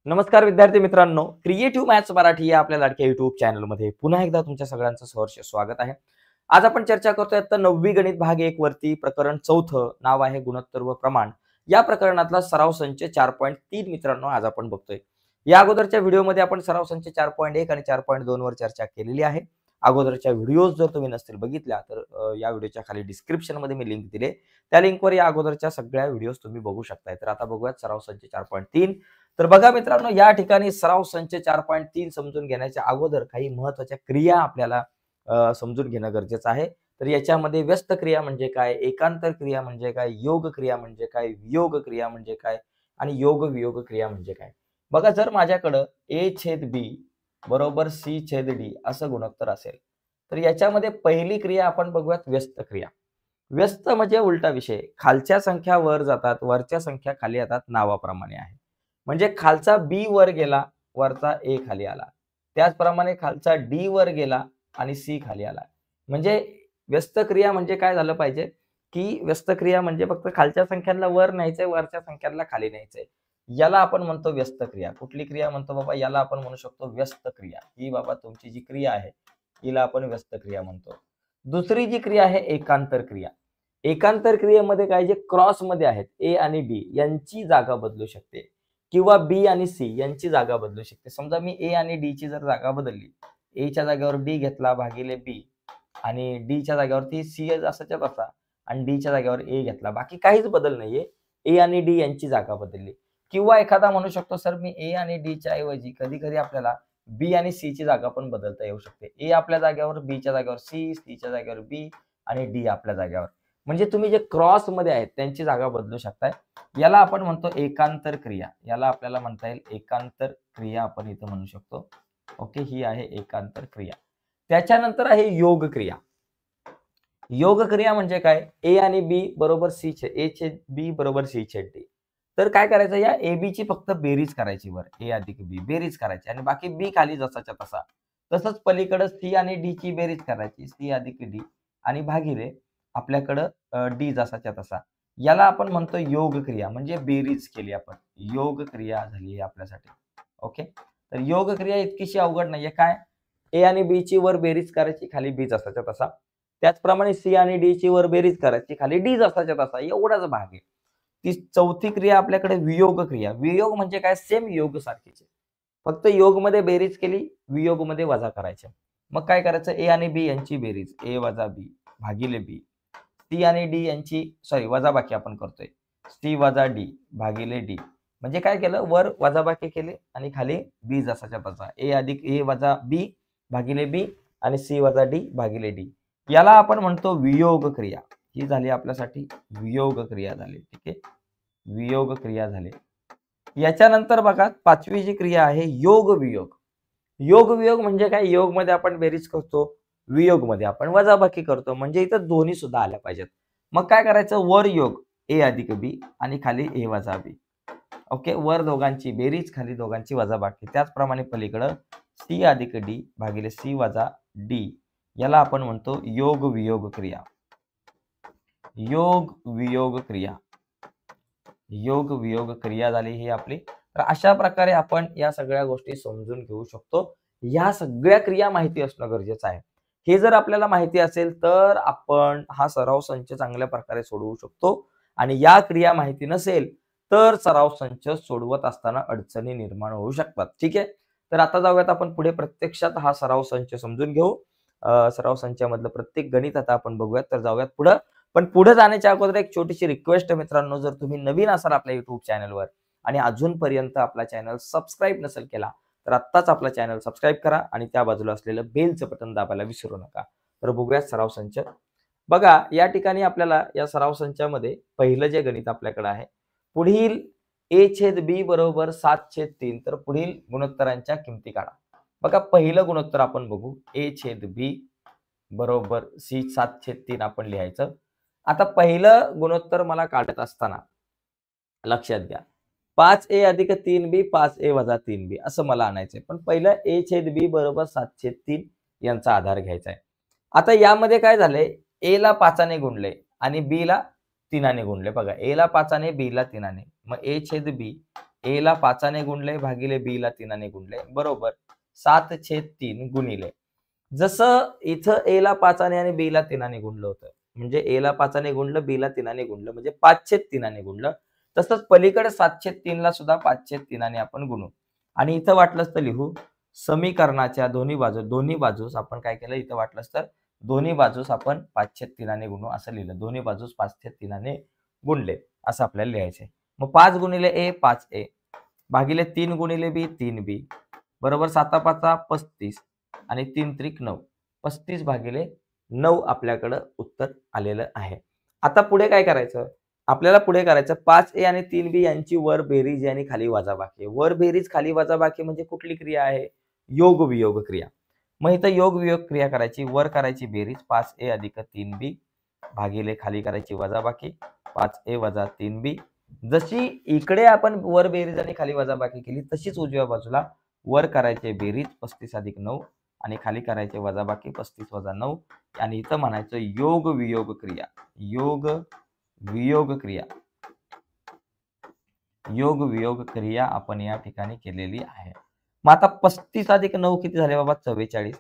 नमस्कार विद्यार्थी मित्रांनो, क्रिएटिव्ह मॅथ्स मराठी या आपल्या लाडक्या युट्यूब चॅनलमध्ये पुन्हा एकदा तुमच्या सगळ्यांचं सहर्ष स्वागत आहे. आज आपण चर्चा करतोय तर 9वी गणित भाग 1 वरती प्रकरण 4 नाव आहे गुणोत्तर व प्रमाण. या प्रकरणातला सराव संच 4.3 मित्रांनो आज आपण बघतोय. या अगोदरच्या व्हिडिओमध्ये आपण सराव संच 4.1 आणि 4.2 वर चर्चा केलेली आहे. अगोदरच्या व्हिडिओज जर तुम्ही नसतील बघितल्या तर या व्हिडिओच्या खाली डिस्क्रिप्शन मध्ये मी लिंक दिले. त्या लिंकवर या अगोदरच्या सगळ्या व्हिडिओज तुम्ही बघू शकताय. तर आता बघूयात सराव संच 4.3. तर बघा मित्रांनो, या ठिकाणी सराव संच 4.3 समजून घेण्याच्या अगोदर काही महत्त्वाच्या क्रिया आपल्याला समजून घेणं गरजेचं आहे. तर याच्यामध्ये व्यस्त क्रिया म्हणजे काय, एकांतर क्रिया म्हणजे काय, योग क्रिया म्हणजे काय, वियोग क्रिया म्हणजे काय आणि योग वियोग क्रिया म्हणजे काय. बघा, जर माझ्याकडं a/b बरोबर c/d असं गुणोत्तर असेल तर याच्यामध्ये पहिली क्रिया आपण बघूयात व्यस्त क्रिया. व्यस्त म्हणजे उलटा विषय, खालच्या संख्या वर जातात, वरच्या संख्या खाली येतात, नावाप्रमाणे आहे. म्हणजे खालचा बी वर गेला, वरचा ए खाली आला. त्याचप्रमाणे खालचा डी वर गेला आणि सी खाली आला. म्हणजे व्यस्त क्रिया म्हणजे काय झालं पाहिजे, की व्यस्त क्रिया म्हणजे फक्त खालच्या संख्यांना वर न्यायचंय, वरच्या संख्यांना खाली न्यायचंय. याला आपण म्हणतो व्यस्त क्रिया. कुठली क्रिया म्हणतो बाबा, याला आपण म्हणू शकतो व्यस्त क्रिया. ही बाबा तुमची जी क्रिया आहे हिला आपण व्यस्त क्रिया म्हणतो. दुसरी जी क्रिया आहे एकांतर क्रिया. एकांतर क्रियेमध्ये काय, जे क्रॉस मध्ये आहेत ए आणि डी यांची जागा बदलू शकते किंवा बी आणि सी यांची जागा बदलू शकते. समजा मी ए आणि डी ची जर जागा बदलली, ए च्या जागेवर डी घेतला भागिले बी आणि डी च्या जागेवरती सी असाच्या तसा आणि डी च्या जागेवर ए घेतला, बाकी काहीच बदल नाहीये, ए आणि डी यांची जागा बदलली. किंवा एखादा म्हणू शकतो सर मी ए आणि डी च्या ऐवजी कधी कधी आपल्याला बी आणि सी ची जागा पण बदलता येऊ शकते. ए आपल्या जागेवर, बी च्या जागेवर सी, सी च्या जागेवर बी आणि डी आपल्या जागेवर. म्हणजे तुम्ही जे क्रॉस मध्ये आहेत त्यांची जागा बदलू शकताय. याला आपण म्हणतो एकांतर क्रिया. याला आपल्याला म्हणता येईल एकांतर क्रिया आपण इथं म्हणू शकतो. ओके, ही आहे एकांतर क्रिया. त्याच्यानंतर आहे योग क्रिया. योग क्रिया म्हणजे काय, ए आणि बी बरोबर सी छेद ए छेद बी बरोबर सी छेद डी. तर काय करायचं, या ए बी ची फक्त बेरीज करायची, वर ए अधिक बी बेरीज करायची आणि बाकी बी खाली जसाच्या तसा. तसंच पलीकडे सी आणि डी ची बेरीज करायची, सी अधिक डी आणि भागिले आपल्याकडं डी जसाच्या तसा. याला आपण म्हणतो योग क्रिया, म्हणजे बेरीज केली आपण, योग क्रिया झाली आपल्यासाठी. ओके, तर योग क्रिया इतकीशी अवघड नाहीये. काय, ए आणि बी ची वर बेरीज करायची, खाली बी जसाच्या तसा. त्याचप्रमाणे सी आणि डी ची वर बेरीज करायची, खाली डी जसाच्या तसा, एवढाच भाग आहे. ती चौथी क्रिया आपल्याकडे वियोग क्रिया. वियोग म्हणजे काय, सेम योग सारखीच, फक्त योग मध्ये बेरीज केली, वियोग मध्ये वजा करायचे. मग काय करायचं, ए आणि बी यांची बेरीज ए वजा बी भागिले बी, सी आणि डी यांची वजाबाकी आपण करतोय, सी वजा डी भागिले डी. म्हणजे काय केलं, वर वजाबाकी केली आणि खाली बी जसाच्या तसा, ए अधिक ए वजा बी भागिले बी आणि सी वजा डी भागिले डी. याला आपण म्हणतो वियोग क्रिया. ही झाली आपल्यासाठी वियोग क्रिया झाली. ठीक आहे, वियोग क्रिया झाली. याच्यानंतर बघा पाचवी जी क्रिया आहे योग वियोग. योग वियोग म्हणजे काय, योग मध्ये आपण बेरीज करतो, वियोग मध्ये आपण वजाबाकी करतो. म्हणजे इथं दोन्ही सुद्धा आल्या पाहिजेत. मग काय करायचं, वर योग ए अधिक बी आणि खाली ए वजा बी. ओके, वर दोघांची बेरीज, खाली दोघांची वजाबाकी. त्याचप्रमाणे पलीकडं सी अधिक डी भागिले सी वजा डी. याला आपण म्हणतो योग वियोग क्रिया. योग वियोग क्रिया, योग वियोग क्रिया झाली ही आपली. तर अशा प्रकारे आपण या सगळ्या गोष्टी समजून घेऊ शकतो. या सगळ्या क्रिया माहिती असणं गरजेचं आहे. हे जर आपल्याला माहिती असेल तर आपण हा सराव संच चांगल्या प्रकारे सोडवू शकतो. आणि या क्रिया माहिती नसेल तर सराव संच सोडवत असताना अडचणी निर्माण होऊ शकतात. ठीक आहे, तर आता जाऊयात आपण पुढे, प्रत्यक्षात हा सराव संच समजून घेऊ. सराव संचामधलं प्रत्येक गणित आता आपण बघूयात. तर जाऊयात पुढं. पण पुढे जाण्याच्या अगोदर एक छोटीशी रिक्वेस्ट मित्रांनो, जर तुम्ही नवीन असाल आपल्या युट्यूब चॅनलवर आणि अजूनपर्यंत आपला चॅनल सबस्क्राईब नसेल केला तर आत्ताच आपला चॅनल सबस्क्राईब करा आणि त्या बाजूला असलेलं बेलचं बटन दाबायला विसरू नका. तर बघूयात सराव संच. बघा, या ठिकाणी आपल्याला या सराव संचामध्ये पहिलं जे गणित आपल्याकडे आहे, पुढील ए छेद बी बरोबर 7/3. तर पुढील गुणोत्तरांच्या किमती काढा. बघा, पहिलं गुणोत्तर आपण बघू, ए छेद बी बरोबर सी 7/3 आपण लिहायचं. आता पहिलं गुणोत्तर मला काढत असताना लक्षात घ्या, 5a अधिक 3b 5a वजा 3b असं मला आणायचंय. पण पहिलं a छेद b बरोबर 7/3 यांचा आधार घ्यायचा आहे. आता यामध्ये काय झालंय, a ला 5 ने गुणले आणि b ला 3 ने गुणले. बघा, a ला 5 ने b ला 3 ने, मग a छेद b ए ला 5ने गुणले भागिले बी ला 3ने गुणले बरोबर 7/3 गुणिले, जसं इथं ए ला 5ने आणि बी ला 3ने गुणलं होतं, म्हणजे ए ला 5ने गुणलं, बी ला 3ने गुणलं, म्हणजे 5/3ने गुणलं. तसंच पलीकडे 7/3 ला सुद्धा 5/3ने आपण गुणू. आणि इथं वाटलंच तर लिहू समीकरणाच्या दोन्ही बाजूस आपण काय केलं, इथं वाटलंच तर दोन्ही बाजूस आपण 5/3ने गुणू असं लिहिलं. दोन्ही बाजूस 5/3ने गुणले असं आपल्याला लिहायचंय. मग 5 गुणिले ए 5a भागिले 3 गुणिले बी 3b बरोबर 7×5 35 आणि 3×3 9. 35 भागिले 9 आपल्याकडं उत्तर आलेलं आहे. आता पुढे काय करायचं, आपल्याला पुढे करायचं 5a आणि 3b यांची वर बेरीज आणि खाली वजाबाकी. वर बेरीज खाली वजाबाकी म्हणजे कुठली क्रिया आहे, योग वियोग क्रिया. मग इथं योग वियोग क्रिया करायची, वर करायची बेरीज 5a अधिक 3b भागिले खाली करायची वजाबाकी 5a वजा 3b. जशी इकडे आपण वर बेरीज आणि खाली वजाबाकी केली तशीच उजव्या बाजूला वर करायचे बेरीज 35 अधिक 9 आणि खाली करायचे वजाबाकी 35 वजा 9 आणि इथं म्हणायचं योग वियोग क्रिया. योग वियोग क्रिया, योग वियोग क्रिया आपण या ठिकाणी केलेली आहे. मग आता 35 अधिक 9 किती झाले बाबा 44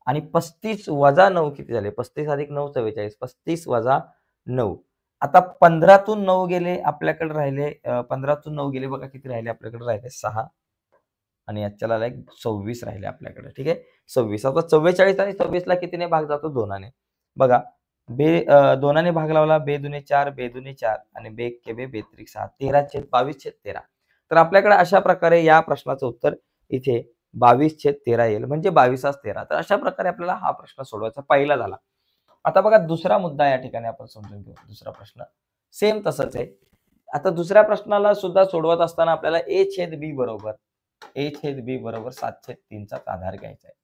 आणि 35 वजा 9 किती झाले, 35 अधिक 9 44, 35 वजा 9. आता 15तून 9 गेले आपल्याकडे राहिले 15तून 9 गेले बघा किती राहिले आपल्याकडे राहिले 6 आणि याच्याला 26 राहिले आपल्याकडे. ठीक आहे 26. आता 44 आणि 26 ला कितीने भाग जातो, 2ने. बघा दोनाने भाग लावला, बे दुने 4 बे दुने 4 आणि बे के बे बेत्रिक 6 13/22/13. तर आपल्याकडे अशा प्रकारे या प्रश्नाचं उत्तर इथे 22/13 येईल, म्हणजे 22/13. तर अशा प्रकारे आपल्याला हा प्रश्न सोडवायचा पहिला झाला. आता बघा दुसरा मुद्दा या ठिकाणी आपण समजून घेऊ. दुसरा प्रश्न सेम तसंच आहे. आता दुसऱ्या प्रश्नाला सुद्धा सोडवत असताना आपल्याला a/b बरोबर 7/3 चा आधार घ्यायचा आहे.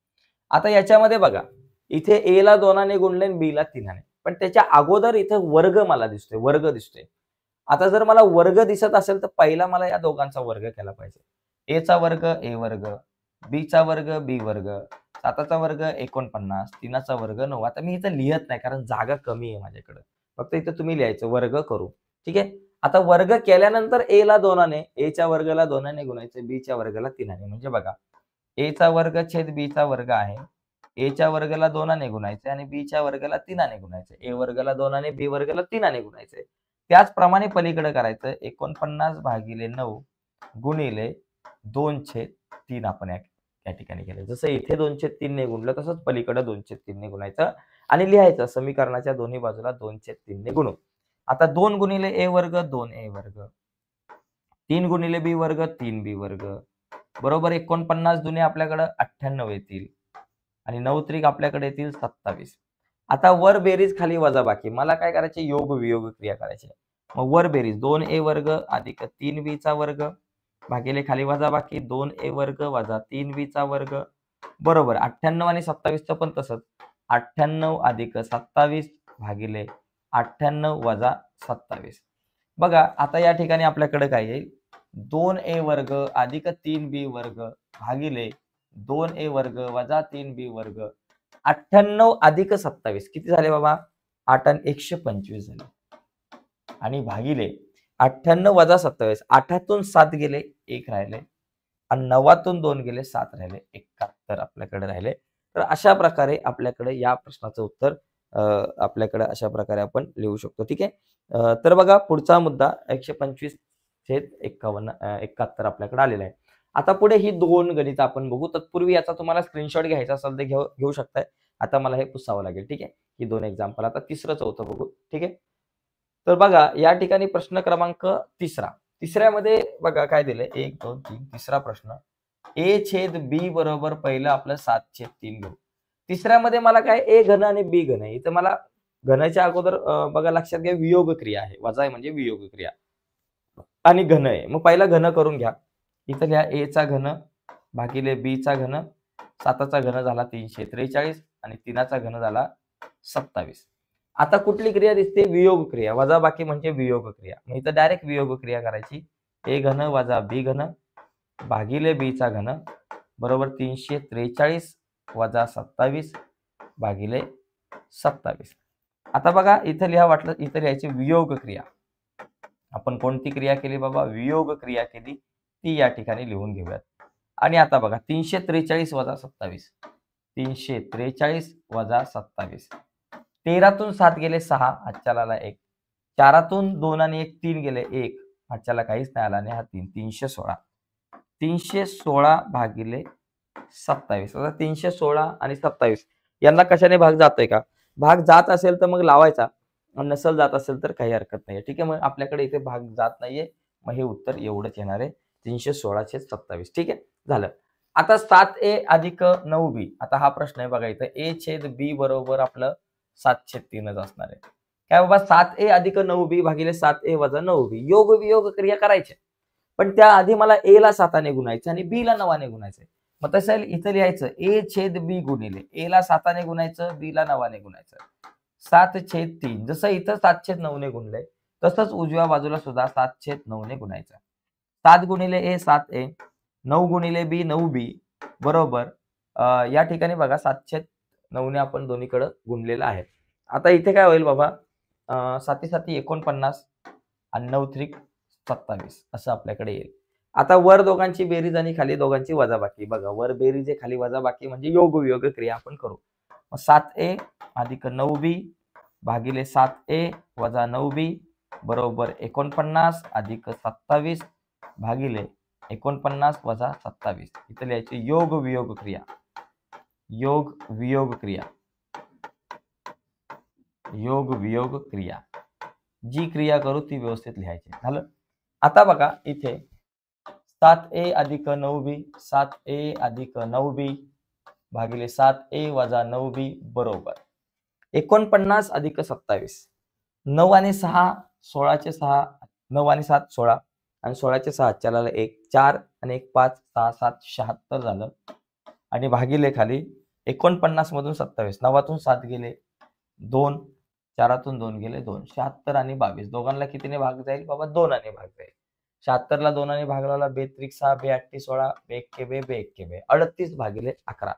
आता याच्यामध्ये बघा इथे ए ला 2ने गुणले आणि बी ला 3ने, पण त्याच्या अगोदर इथे वर्ग मला दिसतोय, वर्ग दिसतोय. आता जर मला वर्ग दिसत असेल तर पहिला मला या दोघांचा वर्ग केला पाहिजे. ए चा वर्ग ए वर्ग, बी चा वर्ग बी वर्ग, 7चा वर्ग 49, 3चा वर्ग 9. आता मी इथं लिहत नाही कारण जागा कमी आहे माझ्याकडे, फक्त इथं तुम्ही लिहायचं वर्ग करू. ठीक आहे. आता वर्ग केल्यानंतर ए ला 2ने, ए च्या वर्गाला 2ने गुणायचं, बी च्या वर्गाला 3ने. म्हणजे बघा ए चा वर्ग छेद बी चा वर्ग आहे, ए च्या वर्गाला 2ने गुणायचे आणि बी च्या वर्गाला 3ने गुणायचे. ए वर्गाला 2ने बी वर्गाला 3ने गुणायचे. त्याचप्रमाणे पलीकडे करायचं 49 भागिले 9 गुणिले 2/3 आपण या ठिकाणी केलं. जसं इथे 2/3 ने गुणलं तसंच पलीकडे 2/3 ने गुणायचं आणि लिहायचं समीकरणाच्या दोन्ही बाजूला 2/3 ने गुणू. आता 2 गुणिले ए वर्ग 2a वर्ग, 3 गुणिले बी वर्ग 3b वर्ग बरोबर 49 दुने आपल्याकडे 98 येतील आणि 9 त्रिक आपल्याकडे येतील 27. आता वर बेरीज खाली वजाबाकी, मला काय करायचे, योग वियोग क्रिया करायची. मग वर बेरीज 2a वर्ग अधिक 3b चा वर्ग भागिले खाली वजाबाकी 2a वर्ग वजा 3b चा वर्ग बरोबर 98 आणि 27 चं पण तसंच 98 अधिक 27 भागिले 98 वजा 27. बघा आता या ठिकाणी आपल्याकडे काय येईल, 2a वर्ग अधिक 3b वर्ग भागिले 2a वर्ग वजा 3b वर्ग 98 अधिक 27 किती झाले बाबा 8 आणि 125 झाले आणि भागिले 98 वजा 27, 8तून 7 गेले 1 राहिले आणि 9तून 2 गेले 7 राहिले 71 आपल्याकडे राहिले. तर अशा प्रकारे आपल्याकडे या प्रश्नाचं उत्तर आपल्याकडे अशा प्रकारे आपण लिहू शकतो. ठीक आहे. तर बघा पुढचा मुद्दा 125/71 आपल्याकडे आलेला आहे. आता पुढे ही दोन गणित आपण बघू. तत्पूर्वी याचा तुम्हाला स्क्रीनशॉट घ्यायचा असेल तर घेऊ शकताय. आता मला हे पुसावं लागेल. ठीक आहे. ही दोन एक्झाम्पल. आता तिसरं चौथं बघू. ठीक आहे. तर बघा या ठिकाणी प्रश्न क्रमांक तिसऱ्यामध्ये बघा काय दिलंय 1 2 3 तिसरा प्रश्न a/b बरोबर पहिलं आपलं 7/3 घेऊ. तिसऱ्यामध्ये मला काय a घन आणि b घन आहे. इथं मला घनाच्या अगोदर बघा लक्षात घ्या वियोग क्रिया आहे. वजा आहे म्हणजे वियोग क्रिया आणि घन आहे. मग पहिला घन करून घ्या. इथं घ्या a चा घन भागिले b चा घन, 7चा घन झाला 343 आणि 3चा घन झाला 27. आता कुठली क्रिया दिसते, वियोग क्रिया. वजाबाकी म्हणजे वियोग क्रिया. मग इथं डायरेक्ट वियोग क्रिया करायची. a घन वजा b घन भागिले b चा घन बरोबर 343 वजा 27 भागिले 27. आता बघा इथं लिहा, वाटलं इथं लिहायची वियोग क्रिया. आपण कोणती क्रिया केली बाबा, वियोग क्रिया केली. ती या ठिकाणी लिहून घेऊयात. आणि आता बघा 343 वजा 27, 343 वजा 27. 13तून 7 गेले 6, हातच्याला आला 1. 4तून 2 आणि 1 3 गेले 1, हातच्याला काहीच नाही आला आणि हा 3, 316. 316 भागिले 27. आता 316 आणि 27 यांना कशाने भाग जातोय का? भाग जात असेल तर मग लावायचा, नसेल जात असेल तर काही हरकत नाहीये. ठीक आहे, मग आपल्याकडे इथे भाग जात नाहीये, मग हे उत्तर एवढंच येणार आहे, 316/27. ठीक आहे, झालं. आता 7a अधिक 9b. आता हा प्रश्न आहे बघा, इथं a/b बरोबर आपलं 7/3च असणार आहे. काय बाबा, 7a अधिक 9b भागिले 7a वजा 9b. योग वियोग क्रिया करायच्या, पण त्याआधी मला a ला 7ने गुणायचं आणि b ला 9ने गुणायचं. मग तसं इथं लिहायचं a/b गुणिले a ला 7ने गुणायचं, b ला 9ने गुणायचं. 7/3. जसं इथं 7/9ने गुणलंय, तसंच उजव्या बाजूला सुद्धा 7/9ने गुणायचं. 7 गुणिले a 7a, 9 गुणिले b 9b बरोबर. या ठिकाणी बघा 7/9ने आपण दोन्हीकडे गुणलेलं आहे. आता इथे काय होईल बाबा, 7 7 49 आणि 9 3 27 असं आपल्याकडे येईल. आता वर दोघांची बेरीज आणि खाली दोघांची वजाबाकी. बघा, वर बेरीज आहे, खाली वजाबाकी, म्हणजे योग वियोग क्रिया आपण करू. मग 7a अधिक 9b भागिले 7a वजा 9b बरोबर 49 अधिक 27 भागिले 49 वजा 27. इथे लिहायचे योग वियोग क्रिया. योग वियोग क्रिया. योग वियोग क्रिया. जी क्रिया करू ती व्यवस्थित लिहायची. झालं. आता बघा इथे 7a अधिक 9b, 7a अधिक 9b भागिले 7a वजा 9b बरोबर 49 अधिक 27. 9 आणि 6 16चे 6, 9 आणि 7 16 आणि 16चे 6 चला 1, 4 आणि 1 5, 6 7 76 झालं. आणि भागिले खाली 49 मधून 27, 9तून 7 गेले 2, 4तून 2 गेले 2, 76 आणि 22 दोघांना कितीने भाग जाईल बाबा? 2ने भाग जाईल. 76 ला 2ने भाग लावला, 2 त्रिक 6, 2 8 16, 2 1 2, 2 1 2, 38 भागिले 11.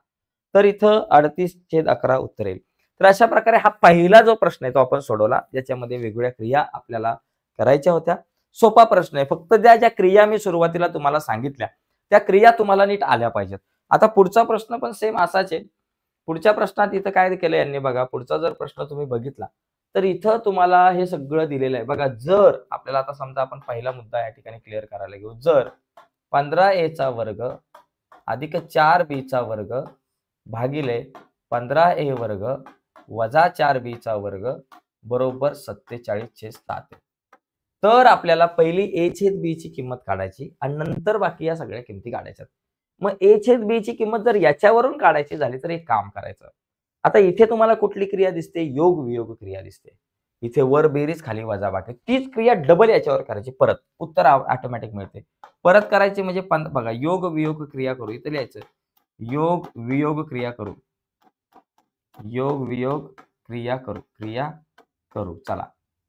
तर इथं 38/11 उत्तर येईल. तर अशा प्रकारे हा पहिला जो प्रश्न आहे तो आपण सोडवला, ज्याच्यामध्ये वेगवेगळ्या क्रिया आपल्याला करायच्या होत्या. सोपा प्रश्न आहे, फक्त ज्या क्रिया मी सुरुवातीला तुम्हाला सांगितल्या त्या क्रिया तुम्हाला नीट आल्या पाहिजेत. आता पुढचा प्रश्न पण सेम असाच आहे. पुढच्या प्रश्नात इथं काय केलं यांनी बघा, पुढचा जर प्रश्न तुम्ही बघितला तर इथं तुम्हाला हे सगळं दिलेलं आहे बघा. जर आपल्याला आता समजा आपण पहिला मुद्दा या ठिकाणी क्लिअर करायला घेऊ, जर 15a चा वर्ग अधिक 4b चा वर्ग भागिले 15a वर्ग वजा 4b चा वर्ग बरोबर 47/7. तर आपल्याला पहिली a/b ची किंमत काढायची आणि नंतर बाकी या सगळ्या किमती काढायच्या. मग a/b ची किंमत जर याच्यावरून काढायची झाली तर एक काम करायचं. आता इथे तुम्हाला कुठली क्रिया दिसते? योग वियोग क्रिया दिसते. इथे वर बेरीज खाली वजाबाकी, तीच क्रिया डबल याच्यावर करायची, परत उत्तर ऑटोमॅटिक मिळते. परत करायची म्हणजे बघा, योग वियोग क्रिया करू. इथे लिहायचं योग वियोग क्रिया करू. योग वियोग क्रिया करू. चला,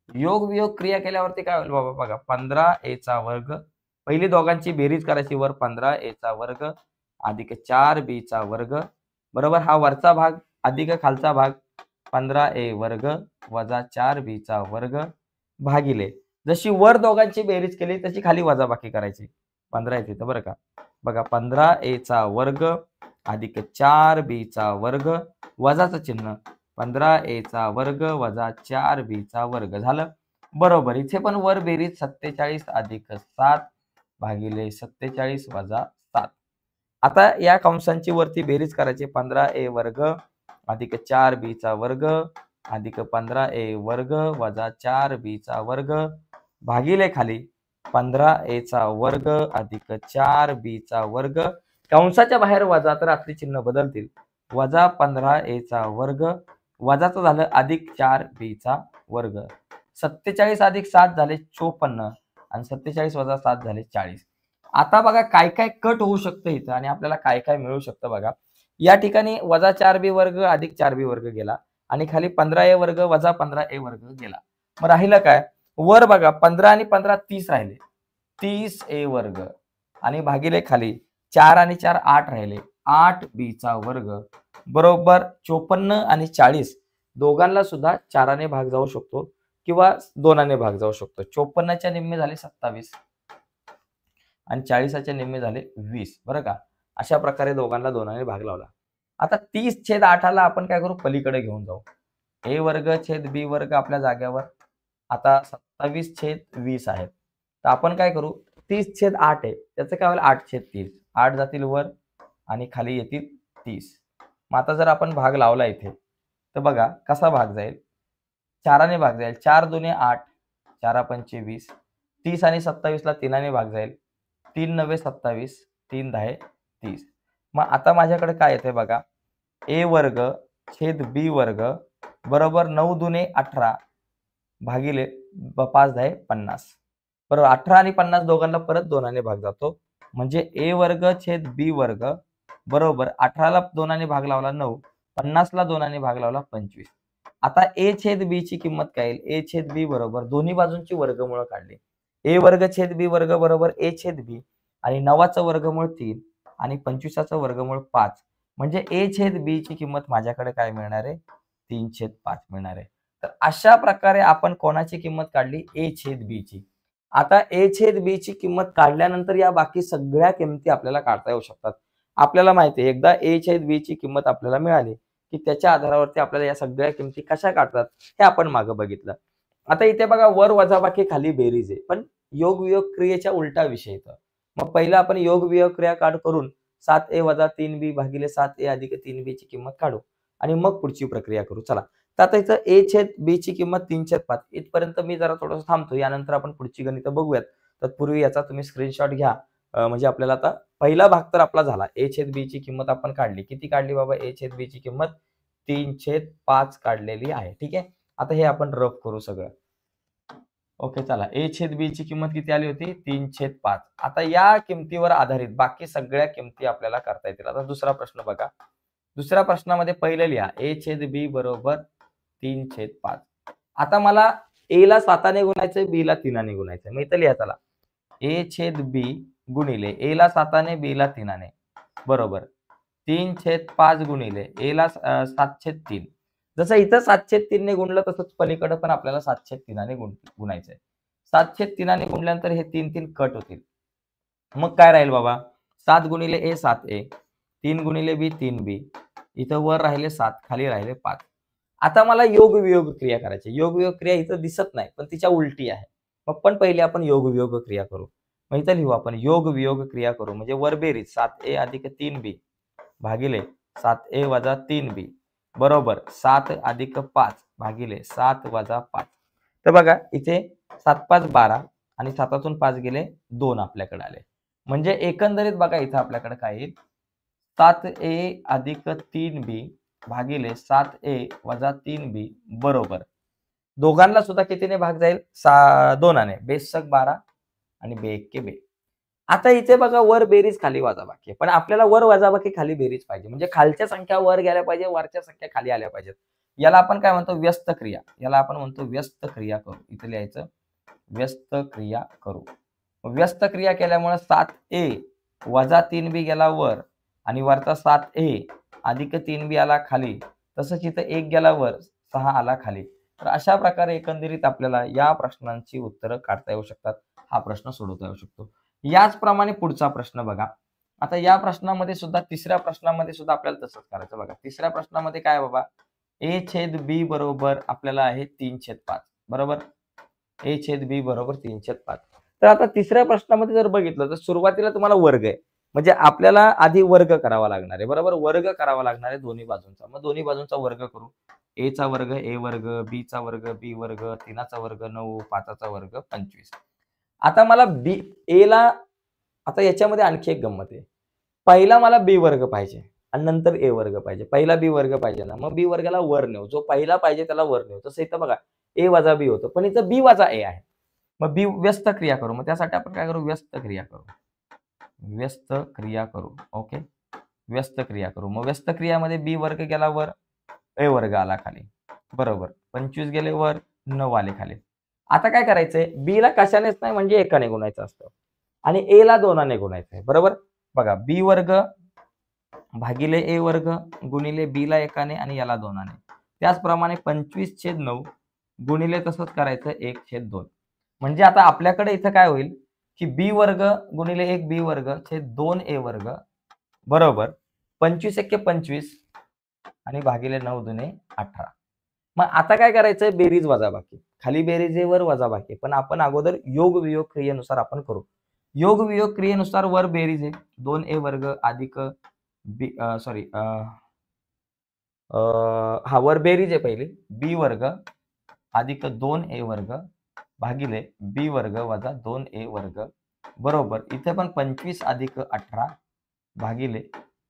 योग वियोग क्रिया केल्यावरती काय होईल बाबा? बघा, 15a चा वर्ग, पहिली दोघांची बेरीज करायची, वर 15a चा वर्ग अधिक 4b चा वर्ग बरोबर, हा वरचा भाग अधिक खालचा भाग 15a वर्ग वजा 4b चा वर्ग भागिले, जशी वर दोघांची बेरीज केली तशी खाली वजाबाकी करायची. 15 येते तर बरं का. बघा, 15a चा वर्ग अधिक 4b चा वर्ग वजाचं चिन्ह 15a चा वर्ग वजा 4b चा वर्ग झालं बरोबर. इथे पण वर बेरीज 47 अधिक 7 भागिले 47 वजा 7. आता या कंसांची वरती बेरीज करायची, 15a वर्ग अधिक 4b चा वर्ग अधिक 15a वर्ग वजा 4b चा वर्ग भागिले खाली 15a चा वर्ग अधिक 4b चा वर्ग, कंसाच्या बाहेर वजा तर आपली चिन्ह बदलतील, वजा 15a चा वर्ग वजाचं झालं अधिक 4b चा वर्ग. 47 अधिक 7 झाले 54 आणि 47 वजा 7 झाले 40. आता बघा काय काय कट होऊ शकतं इथं आणि आपल्याला काय काय मिळू शकतं बघा. या ठिकाणी वजा 4b वर्ग अधिक 4b वर्ग गेला आणि खाली 15a वर्ग वजा 15a वर्ग गेला. मग राहिलं काय? वर बघा, 15 आणि 15 30 राहिले, 30a वर्ग आणि भागिले खाली 4 आणि 4 8 राहिले, 8b चा वर्ग बरोबर 54 आणि 40 दोघांना सुद्धा 4ने भाग जाऊ शकतो किंवा 2ने भाग जाऊ शकतो. 54च्या निम्मे झाले 27, आणि 40चे निम्मे झाले 20, बरं का. अशा प्रकारे दोघांना 2ने भाग लावला. आता 30/8 ला आपण काय करू, पलीकडे घेऊन जाऊ. a वर्ग छेद b वर्ग आपल्या जागेवर. आता 27/20 आहेत. तर आपण काय करू, 30/8 आहे त्याचं काय होईल, 8/30. 8 जातील वर आणि खाली येतील 30. मग आता जर आपण भाग लावला इथे तर बघा कसा भाग जाईल, 4ने भाग जाईल. 4 दुने 8, 4 पंचे 20. 30 आणि 27ला 3ने भाग जाईल. 3 9 27, 3 10 30. मग आता माझ्याकडे काय येते बघा, a वर्ग छेद b वर्ग बरोबर 9 दुने 18 भागिले 5 10 50. बरोबर, 18 आणि 50 दोघांना परत 2ने भाग जातो. म्हणजे a वर्ग छेद b वर्ग बरोबर 18ला 2ने भाग लावला 9, 50ला 2ने भाग लावला 25. आता a छेद b ची किंमत काय येईल, a छेद b बरोबर दोन्ही बाजूंची वर्गमूळ काढली. a वर्ग छेद b वर्ग बरोबर a छेद b आणि 9चं वर्गमूळ 3 आणि 25चं वर्गमूळ 5. म्हणजे a छेद b ची किंमत माझ्याकडे काय मिळणार आहे, 3/5 मिळणार आहे. तर अशा प्रकारे आपण कोणाची किंमत काढली, a छेद b ची. आता a छेद b ची किंमत काढल्यानंतर या बाकी सगळ्या किमती आपल्याला काढता येऊ शकतात. आपल्याला माहिती आहे एकदा a छेद b ची किंमत आपल्याला मिळाली की त्याच्या आधारावरती आपल्याला या सगळ्या किमती कशा काढतात हे आपण मागे बघितलं. आता इथे बघा वर वजाबाकी खाली बेरीज आहे, पण योग वियोग क्रियेच्या उलटा विषय येतो. मग पहिला आपण योग वियोग क्रिया काढ करून 7a वजा 3b भागिले 7a अधिक 3b ची किंमत काढू आणि मग पुढची प्रक्रिया करू. चला, तर आता इथं a छेद b ची किंमत 3/5 इथपर्यंत मी जरा थोडंसं थांबतो. यानंतर आपण पुढची गणितं बघूयात. तत्पूर्वी याचा तुम्ही स्क्रीनशॉट घ्या. म्हणजे आपल्याला आता पहिला भाग तर आपला झाला. a छेद b ची किंमत आपण काढली. किती काढली बाबा, a छेद b ची किंमत 3/5 काढलेली आहे. ठीक आहे. आता हे आपण रफ करू सगळं. ओके, चला, a छेद b ची किंमत किती आली होती, 3/5. आता या किमतीवर आधारित बाकी सगळ्या किमती आपल्याला करता येतील. आता दुसरा प्रश्न बघा. दुसऱ्या प्रश्नामध्ये पहिलं लिहा, a छेद b बरोबर 3/5. आता मला a ला 7ने गुणायचंय, b ला 3ने गुणायचंय. मग इथं लिहा, चला, a छेद b गुणिले a ला 7ने b ला 3ने बरोबर 3/5 गुणिले a ला 7/3. जसं इथं 7/3ने गुणलं तसंच पलीकडे पण आपल्याला 7/3ने गुणायचंय. 7/3ने गुणल्यानंतर हे 3 कट होतील. मग काय राहील बाबा, 7 गुणिले a 7a, 3 गुणिले b 3b, इथं वर राहिले 7, खाली राहिले 5. आता मला योग वियोग क्रिया करायची. योग वियोग क्रिया इथं दिसत नाही पण तिच्या उलटी आहे. मग पण पहिले आपण योग वियोग क्रिया करू. मग इथं लिहू आपण योग वियोग क्रिया करू. म्हणजे वर बेरीज 7a अधिक 3b भागिले 7a वजा 3b बरोबर 7 अधिक 5 भागिले 7 वजा 5. तर बघा इथे 7 5 12 आणि 7तून 5 गेले 2 आपल्याकडे आले. म्हणजे एकंदरीत बघा इथं आपल्याकडे काय येईल, 7a अधिक 3b भागिले 7a वजा 3b बरोबर दोघांना सुद्धा कितीने भाग जाईल, 2ने. बेशक 12 आणि बे बे. आता इथे बघा वर बेरीज खाली वजाबाकी आहे, पण आपल्याला वर वजाबाकी खाली बेरीज पाहिजे. म्हणजे खालच्या संख्या वर गेल्या पाहिजे, वरच्या संख्या खाली आल्या पाहिजेत. याला आपण काय म्हणतो, व्यस्त क्रिया. याला आपण म्हणतो व्यस्त क्रिया करू. इथे लिहायचं व्यस्त क्रिया करू. व्यस्त क्रिया केल्यामुळे 7a वजा 3b गेला वर आणि वरचा 7a अधिक 3b आला खाली. तसंच इथं 1 गेला वर, 6 आला खाली. तर अशा प्रकारे एकंदरीत आपल्याला या प्रश्नांची उत्तरं काढता येऊ शकतात. हा प्रश्न सोडवता येऊ शकतो. याचप्रमाणे पुढचा प्रश्न बघा. आता या प्रश्नामध्ये सुद्धा, तिसऱ्या प्रश्नामध्ये सुद्धा आपल्याला तसंच करायचं बघा. तिसऱ्या प्रश्नामध्ये काय बाबा, a छेद b बरोबर आपल्याला आहे 3/5 बरोबर. a छेद b बरोबर 3/5. तर आता तिसऱ्या प्रश्नामध्ये जर बघितलं तर सुरुवातीला तुम्हाला वर्ग आहे. म्हणजे आपल्याला आधी वर्ग करावा लागणार आहे बरोबर. वर्ग करावा लागणार आहे दोन्ही बाजूंचा. मग दोन्ही बाजूंचा वर्ग करू. a चा वर्ग a वर्ग, b चा वर्ग b वर्ग, 3चा वर्ग 9, 5चा वर्ग 25. आता मला a ला, आता याच्यामध्ये आणखी एक गंमत आहे. पहिला मला b वर्ग पाहिजे आणि नंतर a वर्ग पाहिजे. पहिला b वर्ग पाहिजे ना, मग b वर्गाला वर नेऊ. जो पहिला पाहिजे त्याला वर नेऊ. तसं इथं बघा a वजा b होतं, पण इथं b वजा a आहे. मग b व्यस्त क्रिया करू. मग त्यासाठी आपण काय करू, व्यस्त क्रिया करू. व्यस्त क्रिया करू. ओके, व्यस्त क्रिया करू. मग व्यस्त क्रियामध्ये b वर्ग गेला वर, a वर्ग आला खाली बरोबर. 25 गेले वर, 9 आले खाली. आता काय करायचंय, b ला कशानेच नाही म्हणजे एकाने गुणायचं असतं आणि a ला 2ने गुणायचंय बरोबर. बघा b वर्ग भागिले a वर्ग गुणिले b ला एकाने आणि याला 2ने. त्याचप्रमाणे 25/9 गुणिले तसंच करायचं 1/2. म्हणजे आता आपल्याकडे इथं काय होईल, की बी वर्ग गुणिले 1 बी वर्ग छेद 2 ए वर्ग बरोबर 25 एक्के 25 आणि भागिले 9 दुने 18. मग आता काय करायचंय बेरीज वजाबाकी. खाली बेरीज आहे वर वजाबाकी आहे. पण आपण अगोदर योग वियोग क्रियेनुसार आपण करू. योग वियोग क्रियेनुसार वर बेरीज आहे 2a वर्ग अधिक बी सॉरी हा वर बेरीज आहे पहिली बी वर्ग अधिक 2a वर्ग भागिले बी वर्ग वजा 2a वर्ग बरोबर इथे पण 25 अधिक 18 भागिले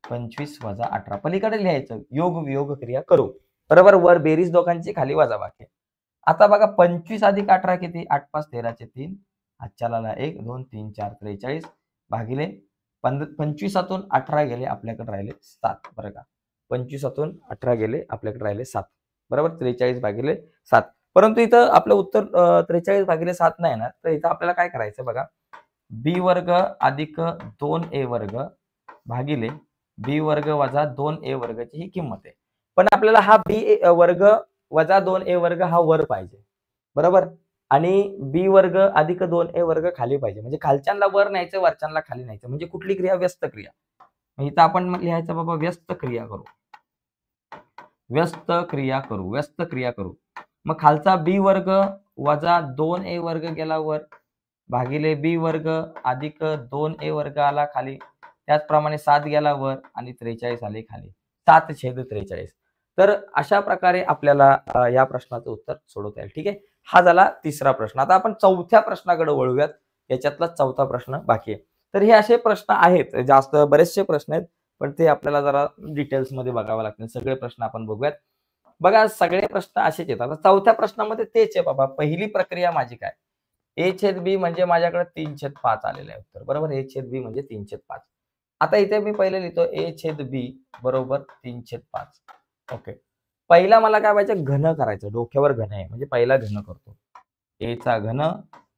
25 वजा 18 पलीकडे लिहायचं योग वियोग क्रिया करू. बरोबर वर बेरीज दोघांची खाली वजाबाकी. आता बघा 25 अधिक 18 किती 8 5 13 3 हातच्याला 1 2 3 4 43 भागिले 25 18 गेले आपल्याकडे राहिले 7 बरं का 25 18 गेले आपल्याकडे राहिले 7 बरोबर 43 भागिले 7. परंतु इथं आपलं उत्तर 43 भागिले 7 नाही येणार. तर इथं आपल्याला काय करायचं बघा बी वर्ग अधिक 2a वर्ग भागिले बी वर्ग वजा 2a वर्गची ही किंमत आहे. पण आपल्याला हा बी वर्ग वजा 2a वर्ग हा वर पाहिजे बरोबर आणि बी वर्ग अधिक 2a वर्ग खाली पाहिजे. म्हणजे खालच्यांना वर न्यायचं वरच्यांना खाली न्यायचं. म्हणजे कुठली क्रिया व्यस्त क्रिया. इथं आपण लिहायचं बाबा व्यस्त क्रिया करू. व्यस्त क्रिया करू व्यस्त क्रिया करू. मग खालचा बी वर्ग वजा 2a वर्ग गेला वर भागिले बी वर्ग अधिक 2a वर्ग आला खाली. त्याचप्रमाणे 7 गेला वर आणि 43 आले खाली 7/43. तर अशा प्रकारे आपल्याला या प्रश्नाचं उत्तर सोडवता येईल. ठीक आहे. हा झाला तिसरा प्रश्न. आता आपण चौथ्या प्रश्नाकडे वळूयात. याच्यातला चौथा प्रश्न बाकी आहे. तर हे असे प्रश्न आहेत जास्त बरेचसे प्रश्न आहेत पण ते आपल्याला जरा डिटेल्स मध्ये बघावं लागतील. सगळे प्रश्न आपण बघूयात. बघा सगळे प्रश्न असेच येतात. आता चौथ्या प्रश्नामध्ये तेच आहे बाबा पहिली प्रक्रिया माझी काय a/b म्हणजे माझ्याकडे 3/5 आलेलं आहे उत्तर बरोबर a/b म्हणजे 3/5. आता इथे मी पहिले लिहितो a/b बरोबर 3/5. ओके पहिला मला काय पाहिजे घन करायचं डोक्यावर घन आहे म्हणजे पहिला घन करतो a चा घन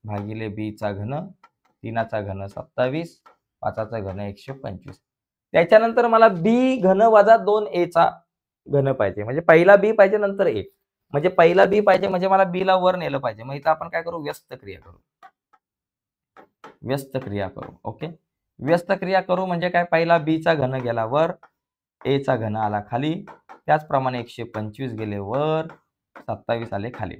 भागिले b चा घन 3 चा घन 27 5 चा घन 125. त्याच्यानंतर मला b घन वजा 2a चा घन पाहिजे म्हणजे पहिला b पाहिजे नंतर a म्हणजे पहिला b पाहिजे म्हणजे मला b ला वर नेलं पाहिजे. मग इथं आपण काय करू व्यस्त क्रिया करू. व्यस्त क्रिया करू. ओके व्यस्त क्रिया करू म्हणजे काय पहिला b चा घन गेला वर a चा घन आला खाली त्याचप्रमाणे 125 गेले वर 27 आले खाली.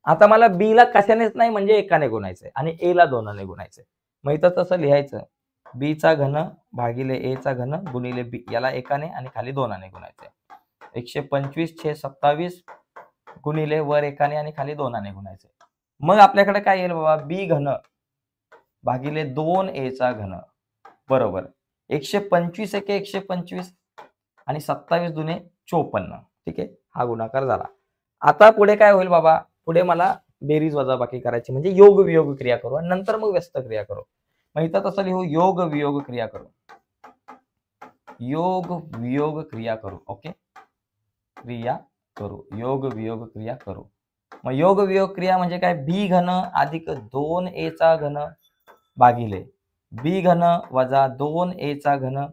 आता मला b ला कशानेच नाही म्हणजे एकाने गुणायचंय आणि a ला 2 ने गुणायचंय. मग इथं तसं लिहायचं b चा घन भागिले a चा घन गुणिले b याला एकाने आणि खाली 2 ने गुणायचंय. 125 छेद 27 गुणिले वर एकाने आणि खाली 2 ने गुणायचंय. मग आपल्याकडे काय येईल बाबा b घन भागिले 2a चा घन बरोबर 125 एके 125 आणि 27 दुने 54. ठीक आहे हा गुणाकार झाला. आता पुढे काय होईल बाबा पुढे मला बेरीज वजाबाकी करायची म्हणजे योग वियोग क्रिया करू आणि नंतर मग व्यस्त क्रिया करू. मग इथं तसं लिहू योग वियोग क्रिया करू. योग वियोग क्रिया करू. ओके क्रिया करू योग वियोग क्रिया करू. मग योग वियोग क्रिया म्हणजे काय बी घन अधिक 2a चा घन भागिले बी घन वजा 2a चा घन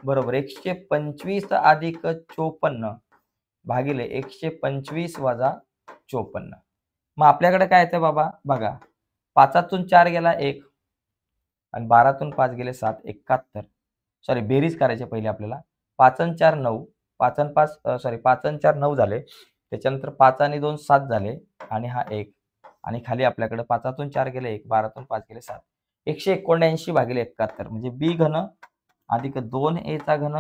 बरोबर 125 अधिक 54 भागिले 125 वजा 54. मग आपल्याकडे काय येतं बाबा बघा 5 4 गेला 1 आणि 12 5 गेले 7 71. सॉरी बेरीज करायची पहिले आपल्याला 5 आणि 4 9 5 आणि 5 सॉरी 5 आणि 4 9 झाले. त्याच्यानंतर 5 आणि 2 7 झाले आणि हा 1 आणि खाली आपल्याकडे 5 4 गेले 1 12 5 गेले 7 179 भागिले 71 म्हणजे बी घन अधिक 2a चा घन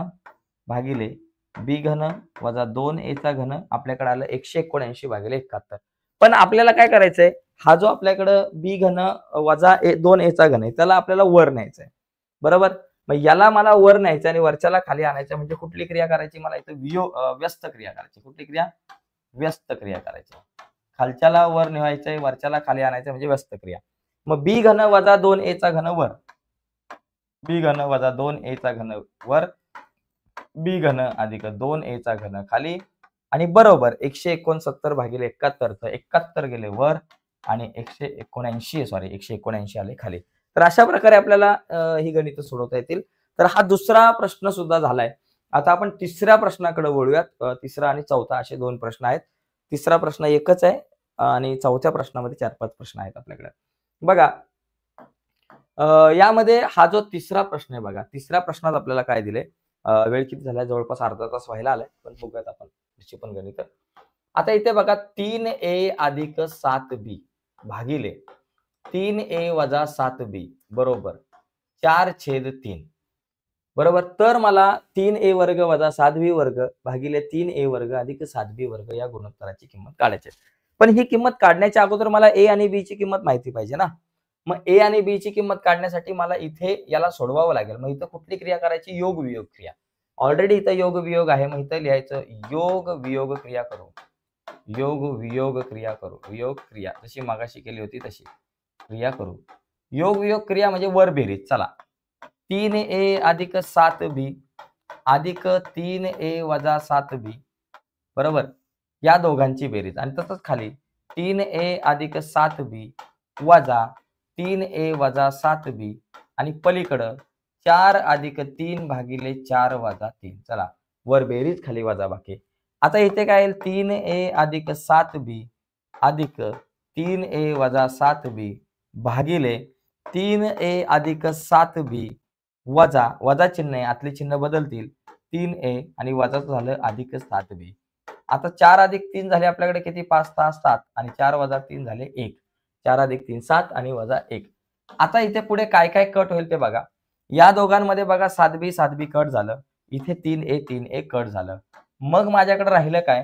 भागिले बी घन वजा 2a चा घन आपल्याकडे आलं 179 भागिले 71. पण आपल्याला काय करायचंय हा जो आपल्याकडे बी घन वजा 2a चा घन आहे त्याला आपल्याला वर न्यायचंय बरोबर. मग याला मला वर न्यायचं आणि वरच्याला खाली आणायचं म्हणजे कुठली क्रिया करायची मला इथं व्यस्त क्रिया करायची. कुठली क्रिया व्यस्त क्रिया करायची. खालच्याला वर नेवायचंय वरच्याला खाली आणायचं म्हणजे व्यस्त क्रिया. मग बी घन वजा 2a चा घन वर बी घन वजा 2a चा घन वर बी घन अधिक 2a चा घन खाली आणि बरोबर 169 भागिले 71 तर 71 गेले वर आणि 179 आले खाली. तर अशा प्रकारे आपल्याला ही गणित सोडवता येतील. तर हा दुसरा प्रश्न सुद्धा झालाय. आता आपण तिसऱ्या प्रश्नाकडे वळूयात. तिसरा आणि चौथा असे 2 प्रश्न आहेत. तिसरा प्रश्न एकच आहे आणि चौथ्या प्रश्नामध्ये 4-5 प्रश्न आहेत आपल्याकडे. बघा यामध्ये हा जो तिसरा प्रश्न आहे बघा, तिसऱ्या प्रश्नात आपल्याला काय दिले, वेळ किती झालाय, जवळपास अर्धा तास व्हायला आलाय, पण बघूयात आपण त्याची पण गणित. आता इथे बघा 3a अधिक 7b भागिले 3a वजा 7b बरोबर 4/3 बरोबर. तर मला 3a वर्ग वजा 7b वर्ग भागिले 3a वर्ग अधिक 7b वर्ग या गुणोत्तराची किंमत काढायची आहे. पण ही किंमत काढण्याच्या अगोदर मला a आणि b ची किंमत माहिती पाहिजे ना. मग a आणि b ची किंमत काढण्यासाठी मला इथे याला सोडवावं लागेल. मग इथं कुठली क्रिया करायची? योग वियोग क्रिया. ऑलरेडी इथं योग वियोग आहे. मग इथं लिहायचं योग वियोग क्रिया करू. योग वियोग क्रिया करू. वियोग क्रिया जशी मागाशी केली होती तशी क्रिया करू. योग वियोग क्रिया म्हणजे वर बेरीज. चला 3a अधिक 7b अधिक 3a वजा 7b बरोबर या दोघांची बेरीज आणि तसंच खाली 3a अधिक 7b वजा 3a वजा 7b आणि पलीकडं 4 अधिक 3 भागिले 4 वजा 3. चला वर बेरीज खाली वजा बाकी. आता इथे काय येईल? 3a अधिक 7b अधिक 3a वजा 7b भागिले 3a अधिक 7b वजा वजा चिन्ह आहे, आतली चिन्ह बदलतील. 3a आणि वजाचं झालं अधिक 7b. आता 4 अधिक 3 झाले आपल्याकडे किती? 5 6 7 आणि 4 वजा 3 झाले 1. 4 अधिक 3 7 आणि वजा 1. आता इथे पुढे काय काय कट होईल ते बघा. या दोघांमध्ये बघा 7b 7b कट झालं. इथे 3a कट झालं. मग माझ्याकडे राहिलं काय?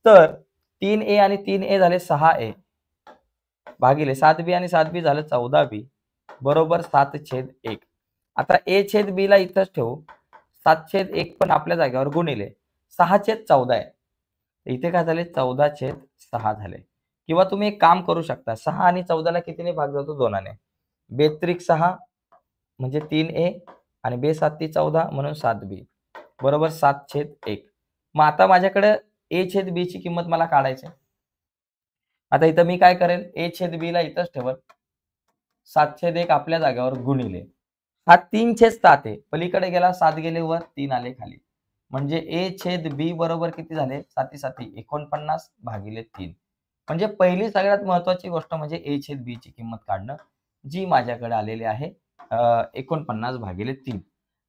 तर 3a आणि 3a झाले 6a भागिले 7b आणि 7b झालं 14b बरोबर 7/1. आता a छेद b ला इथंच ठेवू. 7/1 पण आपल्या जागेवर गुणिले 6/14 आहे. इथे काय झाले? 14/6 झाले. किंवा तुम्ही एक काम करू शकता. 6 आणि 14ला कितीने भाग जातो? 2ने. बेत्रिक 6 म्हणजे 3a आणि बे 7 ती 14 म्हणून 7b बरोबर 7/1. मग आता माझ्याकडे a छेद b ची किंमत मला काढायची. आता इथं मी काय करेल? a छेद b ला इथंच ठेवल. 7/1 आपल्या जागेवर गुणिले हा 3/7 आहे. पलीकडे गेला 7 गेले वर 3 आले खाली. म्हणजे a छेद b बरोबर किती झाले? 7 49 भागिले 3. म्हणजे पहिली सगळ्यात महत्वाची गोष्ट म्हणजे a छेद b ची किंमत काढणं, जी माझ्याकडे आलेली आहे 49 भागिले 3.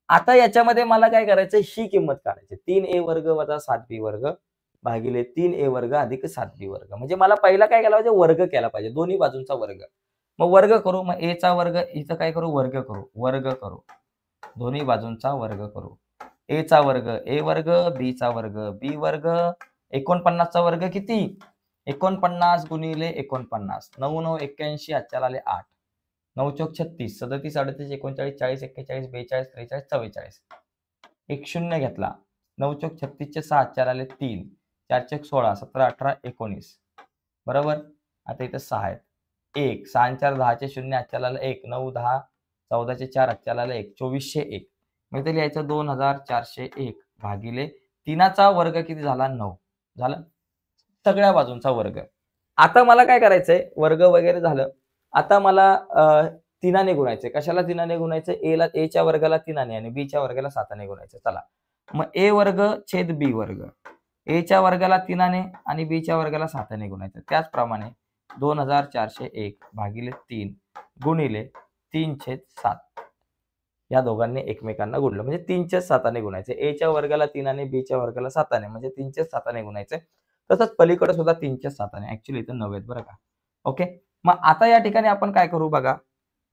आता याच्यामध्ये मला काय करायचं? ही किंमत काढायची. 3a वर्ग वजा 7b वर्ग भागिले 3a वर्ग अधिक 7b वर्ग. म्हणजे मला पहिला काय केला पाहिजे? वर्ग केला पाहिजे. दोन्ही बाजूंचा वर्ग. मग वर्ग करू. मग a चा वर्ग इथं काय करू? वर्ग करू. वर्ग करू. दोन्ही बाजूंचा वर्ग करू. a चा वर्ग a वर्ग, b चा वर्ग b वर्ग, 49 चा वर्ग किती? 49 गुणिले 49. 9 9 81 हातच्याला आले 8. 9 चौक 36, 37 38 39 40 41 42 43 44. एक शून्य घेतला. 9 चौक 36 चे 6 हातच्याला आले 3. 4 चौक 16 17 18 19 बरोबर. आता इथं 6 आहेत. 1 6 आणि 4 10 चे शून्य हातच्याला आलं 1. 9 10 14 चे 4 हातच्याला आलं 1. 2401. मग इथे लिहायचं 2401 भागिले 3चा वर्ग किती झाला? 9 झालं. सगळ्या बाजूंचा वर्ग. आता मला काय करायचंय? वर्ग वगैरे झालं. आता मला 3ने गुणायचंय. कशाला 3ने गुणायचं? a च्या वर्गाला 3ने आणि b च्या वर्गाला 7ने गुणायचं. चला मग a वर्ग छेद b वर्ग. a च्या वर्गाला 3ने आणि b च्या वर्गाला 7ने गुणायचं. त्याचप्रमाणे 2401 भागिले 3 गुणिले 3/7 या दोघांनी एकमेकांना गुणलं म्हणजे 3/7ने गुणायचं. a च्या वर्गाला 3ने b च्या वर्गाला 7ने म्हणजे 3/7ने गुणायचं. तसंच पलीकडे सुद्धा 3/7ने. ऍक्च्युअली इथं 9 आहेत बरं का. ओके. मग आता या ठिकाणी आपण काय करू बघा.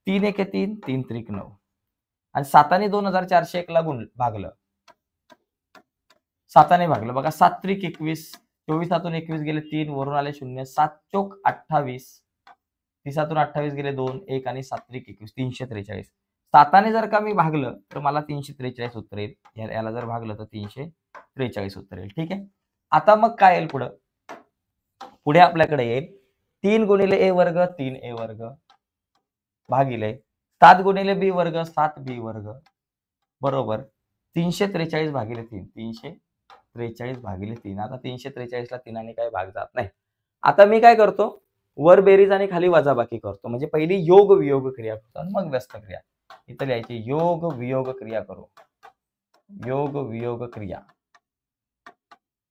3 1 3 3 त्रिक 9 आणि 7ने 2401 ला भागलं. 7ने भागलं बघा. 7 त्रिक 21. 24 21 गेले 3 वरून आले 0. 7 चोक 28. 30 28 गेले 2 1 आणि 7 त्रिक 21 343. 7ने जर का मी भागलं तर मला 343 उत्तर येईल. याला जर भागलं तर 343 उत्तर येईल. ठीक आहे. आता मग काय येईल पुढं? पुढे आपल्याकडे येईल 3 गुणिले a वर्ग 3a वर्ग भागिले 7 गुणिले b वर्ग 7b वर्ग बरोबर 343 भागिले 3. 343 भागिले 3. आता 343 ला 3ने काही भाग जात नाही. आता मी काय करतो? वर बेरीज आणि खाली वजाबाकी करतो. म्हणजे पहिली योग वियोग क्रिया करतो आणि मग व्यस्त क्रिया. इथं लिहायची योग वियोग क्रिया करू. योग वियोग क्रिया.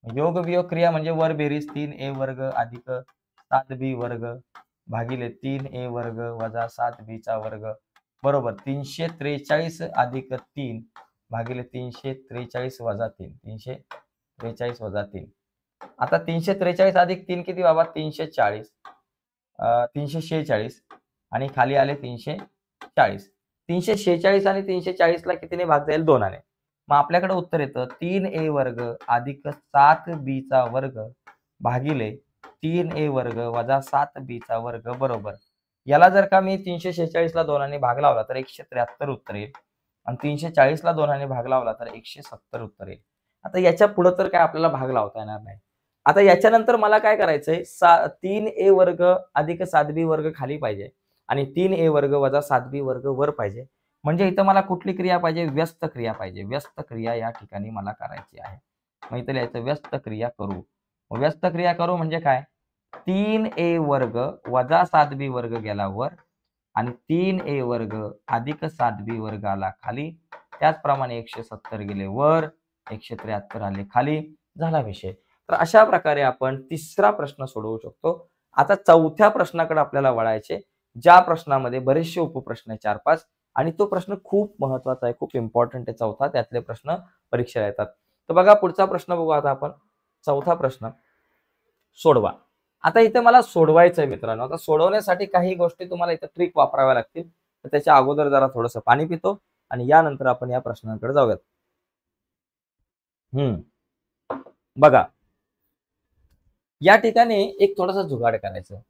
योग वियोग क्रिया म्हणजे वर बेरीज 3a वर्ग अधिक 7b वर्ग भागिले 3a वर्ग वजा 7b चा वर्ग बरोबर 343 अधिक 3 भागिले 343 वजा 3 343 वजा 3. आता 343 अधिक 3 किती बाबा 340 346 आणि खाली आले 340. 346 आणि 340 ला कितीने भाग जाईल 2 ने. मग आपल्याकडे उत्तर येतं 3a वर्ग अधिक 7b चा वर्ग भागिले 3a वर्ग वजा 7b चा वर्ग बरोबर. याला जर का मी 346 ला 2 ने भाग लावला तर 173 उत्तर येईल आणि 340 ला 2 ने भाग लावला तर 170 उत्तर येईल. आता याच्या पुढे तर काय आपल्याला भाग लावता येणार नाही. आता याच्यानंतर मला काय करायचंय 3a वर्ग अधिक 7b वर्ग खाली पाहिजे आणि 3a वर्ग वजा 7b वर्ग वर पाहिजे. म्हणजे इथं मला कुठली क्रिया पाहिजे व्यस्त क्रिया पाहिजे. व्यस्त क्रिया या ठिकाणी मला करायची आहे. मग इथं लिहायचं व्यस्त क्रिया करू. व्यस्त क्रिया करू म्हणजे काय 3a वर्ग वजा 7b वर्ग गेला वर आणि 3a वर्ग अधिक 7b वर्ग आला खाली. त्याचप्रमाणे 170 गेले वर 173 आले खाली. झाला विषय. तर अशा प्रकारे आपण तिसरा प्रश्न सोडवू शकतो. आता चौथ्या प्रश्नाकडे आपल्याला वळायचे ज्या प्रश्नामध्ये बरेचसे उपप्रश्न आहे 4-5 आणि तो प्रश्न खूप महत्वाचा आहे, खूप इम्पॉर्टंट आहे. चौथा त्यातले प्रश्न परीक्षेला येतात. तर बघा पुढचा प्रश्न बघू आता आपण. चौथा प्रश्न सोडवा. आता इथे मला सोडवायचं आहे मित्रांनो. आता सोडवण्यासाठी काही गोष्टी तुम्हाला इथे ट्रिक वापराव्या लागतील. तर त्याच्या अगोदर जरा थोडंसं पाणी पितो आणि यानंतर आपण या प्रश्नांकडे जाऊयात. बघा या ठिकाणी एक थोडासा जुगाड करायचं.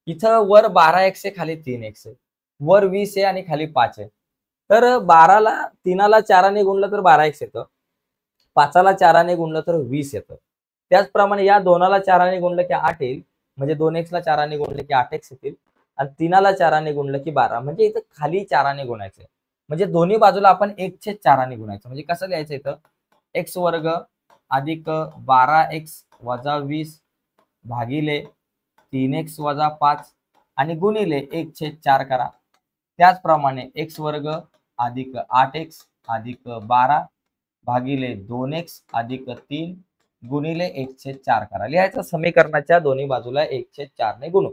इथं वर 12x आहे खाली 3x आहे. वर 20 आहे आणि खाली 5 आहे. तर 12ला 3ला 4ने गुणलं तर 12x येतं. 5ला 4ने गुणलं तर 20 येतं. त्याचप्रमाणे या 2ला 4ने गुणलं की 8 येईल. म्हणजे 2x ला 4ने गुणलं की 8x येतील आणि 3ला 4ने गुणलं की 12. म्हणजे इथं खाली 4ने गुणायचं. म्हणजे दोन्ही बाजूला आपण 1/4ने गुणायचं. म्हणजे कसं लिहायचं इथं x वर्ग अधिक 12x वजा 20 भागिले 3x वजा 5 आणि गुणिले 1/4 करा. त्याचप्रमाणे x वर्ग अधिक 8x अधिक 12 भागिले 2x अधिक 3 गुणिले 1/4 करा. लिहायचं समीकरणाच्या दोन्ही बाजूला 1/4 ने गुणू.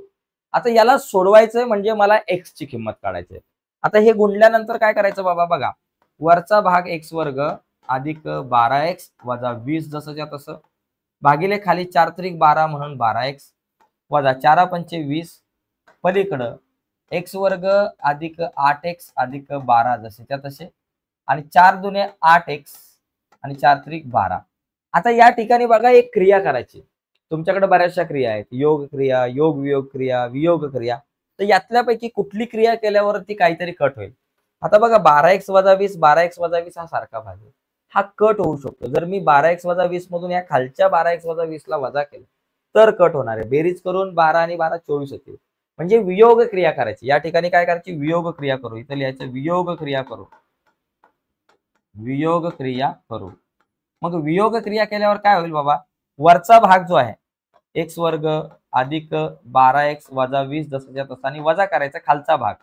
आता याला सोडवायचं म्हणजे मला x ची किंमत काढायची आहे. आता हे गुणल्यानंतर काय करायचं बाबा बघा. वरचा भाग x वर्ग अधिक 12x वजा 20 जसंच्या तसं भागिले खाली 4 त्रिक 12 म्हणून 12x वजा 4 पंचे 20 पलीकडं x वर्ग अधिक 8x अधिक 12 जसेच्या तसे आणि 4 दुने 8x आणि 4 त्रिक 12. आता या ठिकाणी बघा एक क्रिया करायची. तुमच्याकडे बऱ्याचशा क्रिया आहेत. योग क्रिया, योग वियोग क्रिया, वियोग क्रिया. तर यातल्यापैकी कुठली क्रिया केल्यावरती काहीतरी कट होईल. आता बघा 12x वजा 20 12x वजा 20 हा सारखा भाग आहे. हा कट होऊ शकतो. जर मी 12x वजा 20 मधून या खालच्या 12x वजा 20 ला वजा केलं तर कट होणार आहे. बेरीज करून 12 आणि 12 24 येतील. म्हणजे वियोग क्रिया करायची. या ठिकाणी काय करायची वियोग क्रिया करू. इथं लिहायचं वियोग क्रिया करू. वियोग क्रिया करू. मग वियोग क्रिया केल्यावर काय होईल बाबा वरचा भाग जो आहे x वर्ग अधिक 12x वजा 20 जसंच्या तसं आणि वजा करायचा खालचा भाग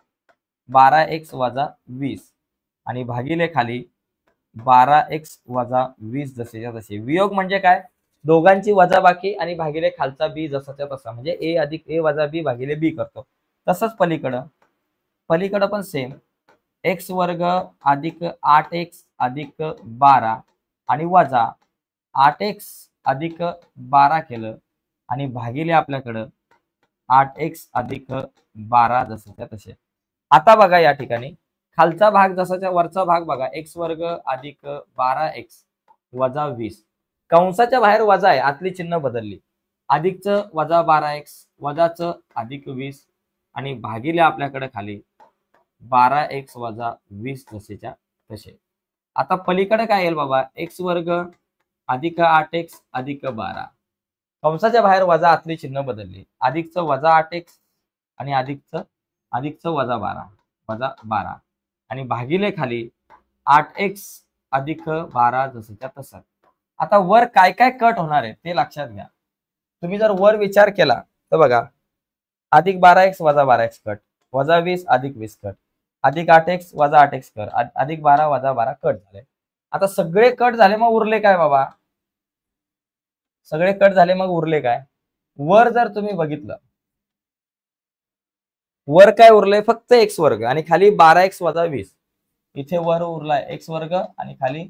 12x वजा 20 आणि भागिले खाली 12x वजा 20 जसेच्या तसे. वियोग म्हणजे काय दोघांची वजाबाकी आणि भागिले खालचा b जसाच्या तसा म्हणजे a अधिक a वजा b भागिले b करतो. तसंच पलीकडं पण सेम x वर्ग अधिक 8x अधिक 12 आणि वजा 8x अधिक 12 केलं आणि भागिले आपल्याकडं 8x अधिक 12 जसंच्या तसे. आता बघा या ठिकाणी खालचा भाग जसाच्या वरचा भाग बघा x वर्ग अधिक 12x वजा 20 कंसाच्या बाहेर वजा आहे आतली चिन्ह बदलली अधिकचं वजा 12x वजाचं अधिक 20 आणि भागिले आपल्याकडे खाली 12x वजा 20 जसेच्या तसे. आता पलीकडे काय येईल बाबा x वर्ग अधिक 8x अधिक 12 कंसाच्या बाहेर वजा आतली चिन्ह बदलली अधिकचं वजा 8x आणि अधिकचं वजा 12 आणि भागिले खाली 8x अधिक 12 जसंच्या तसं. आता वर काय काय कट होणार आहे ते लक्षात घ्या. तुम्ही जर वर विचार केला तर बघा अधिक 12x वजा 12x कट वजा 20 अधिक 20 कट अधिक 8x वजा 8x कर अधिक 12 वजा 12 कट झाले. आता सगळे कट झाले मग उरले काय बाबा सगळे कट झाले मग उरले काय वर जर तुम्ही बघितलं वर काय उरलंय फक्त एक्स वर्ग आणि खाली 12x वजा 20. इथे वर उरलाय एक्स वर्ग आणि खाली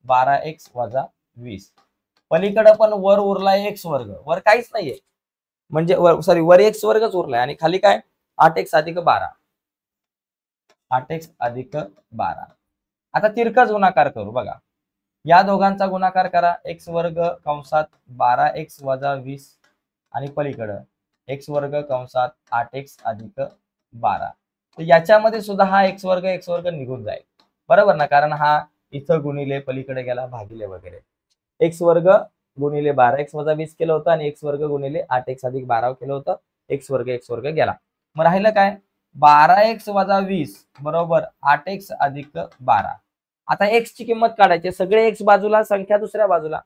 12x वजा 20. पलीकडे पण वर उरलाय एक्स वर्ग, वर काहीच नाहीये म्हणजे सॉरी वर एक्स वर्गच उरलाय आणि खाली काय 8x अधिक 12. 8x अधिक 12. आता तिरकाच गुणाकार करू बघा. या दोघांचा गुणाकार करा. एक्स वर्ग कंसात 12x वजा 20 आणि पलीकडं एक्स वर्ग कंसात 8x अधिक 12. तर याच्यामध्ये सुद्धा हा एक्स वर्ग निघून जाईल बरोबर ना, कारण हा इथं गुणिले पलीकडे गेला भागिले वगैरे. एक्स वर्ग गुणिले 12x वजा 20 केलं होतं आणि एक्स वर्ग गुणिले 8x अधिक 12 केलं होतं. एक्स वर्ग गेला. मग राहिलं काय 12x वजा 20 बरोबर 8x अधिक 12. आता एक्स ची किंमत काढायची, सगळे एक्स बाजूला संख्या दुसऱ्या बाजूला.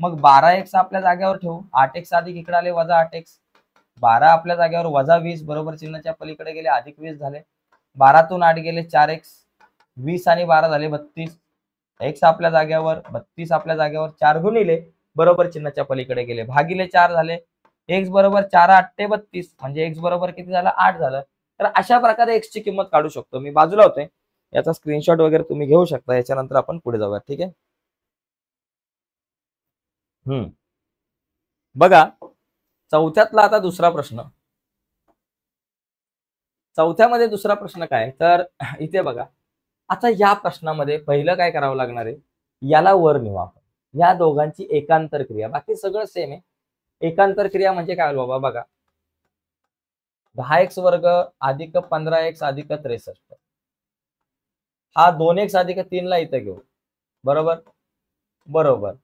मग 12x आपल्या जागेवर ठेवू, 8x अधिक इकडे आले वजा 8x, 12 आपल्या जागेवर वजा 20 बरोबर चिन्हाच्या पलीकडे गेले अधिक 20 झाले. 12तून 8 गेले 4x, 20 आणि 12 झाले 32. एक्स आपल्या जागेवर 32 आपल्या जागेवर 4 गुणिले बरोबर चिन्हाच्या पलीकडे गेले भागिले 4 झाले. एक्स बरोबर 4 8 32 म्हणजे एक्स बरोबर किती झालं 8 झालं. तर अशा प्रकारे एक्स ची किंमत काढू शकतो. मी बाजूला होते, याचा स्क्रीनशॉट वगैरे तुम्ही घेऊ शकता. याच्यानंतर आपण पुढे जाऊया. ठीक आहे. बघा चौथ्यातला आता दुसरा प्रश्न. चौथ्यामध्ये दुसरा प्रश्न काय तर इथे बघा. आता या प्रश्नामध्ये पहिलं काय करावं लागणार आहे, याला वर नेऊ आपण. या दोघांची एकांतर क्रिया, बाकी सगळं सेम आहे. एकांतर क्रिया म्हणजे काय बाबा बघा, 10x वर्ग अधिक 15x अधिक 63. हा 2x अधिक 3 ला इथं घेऊ बरोबर बरोबर.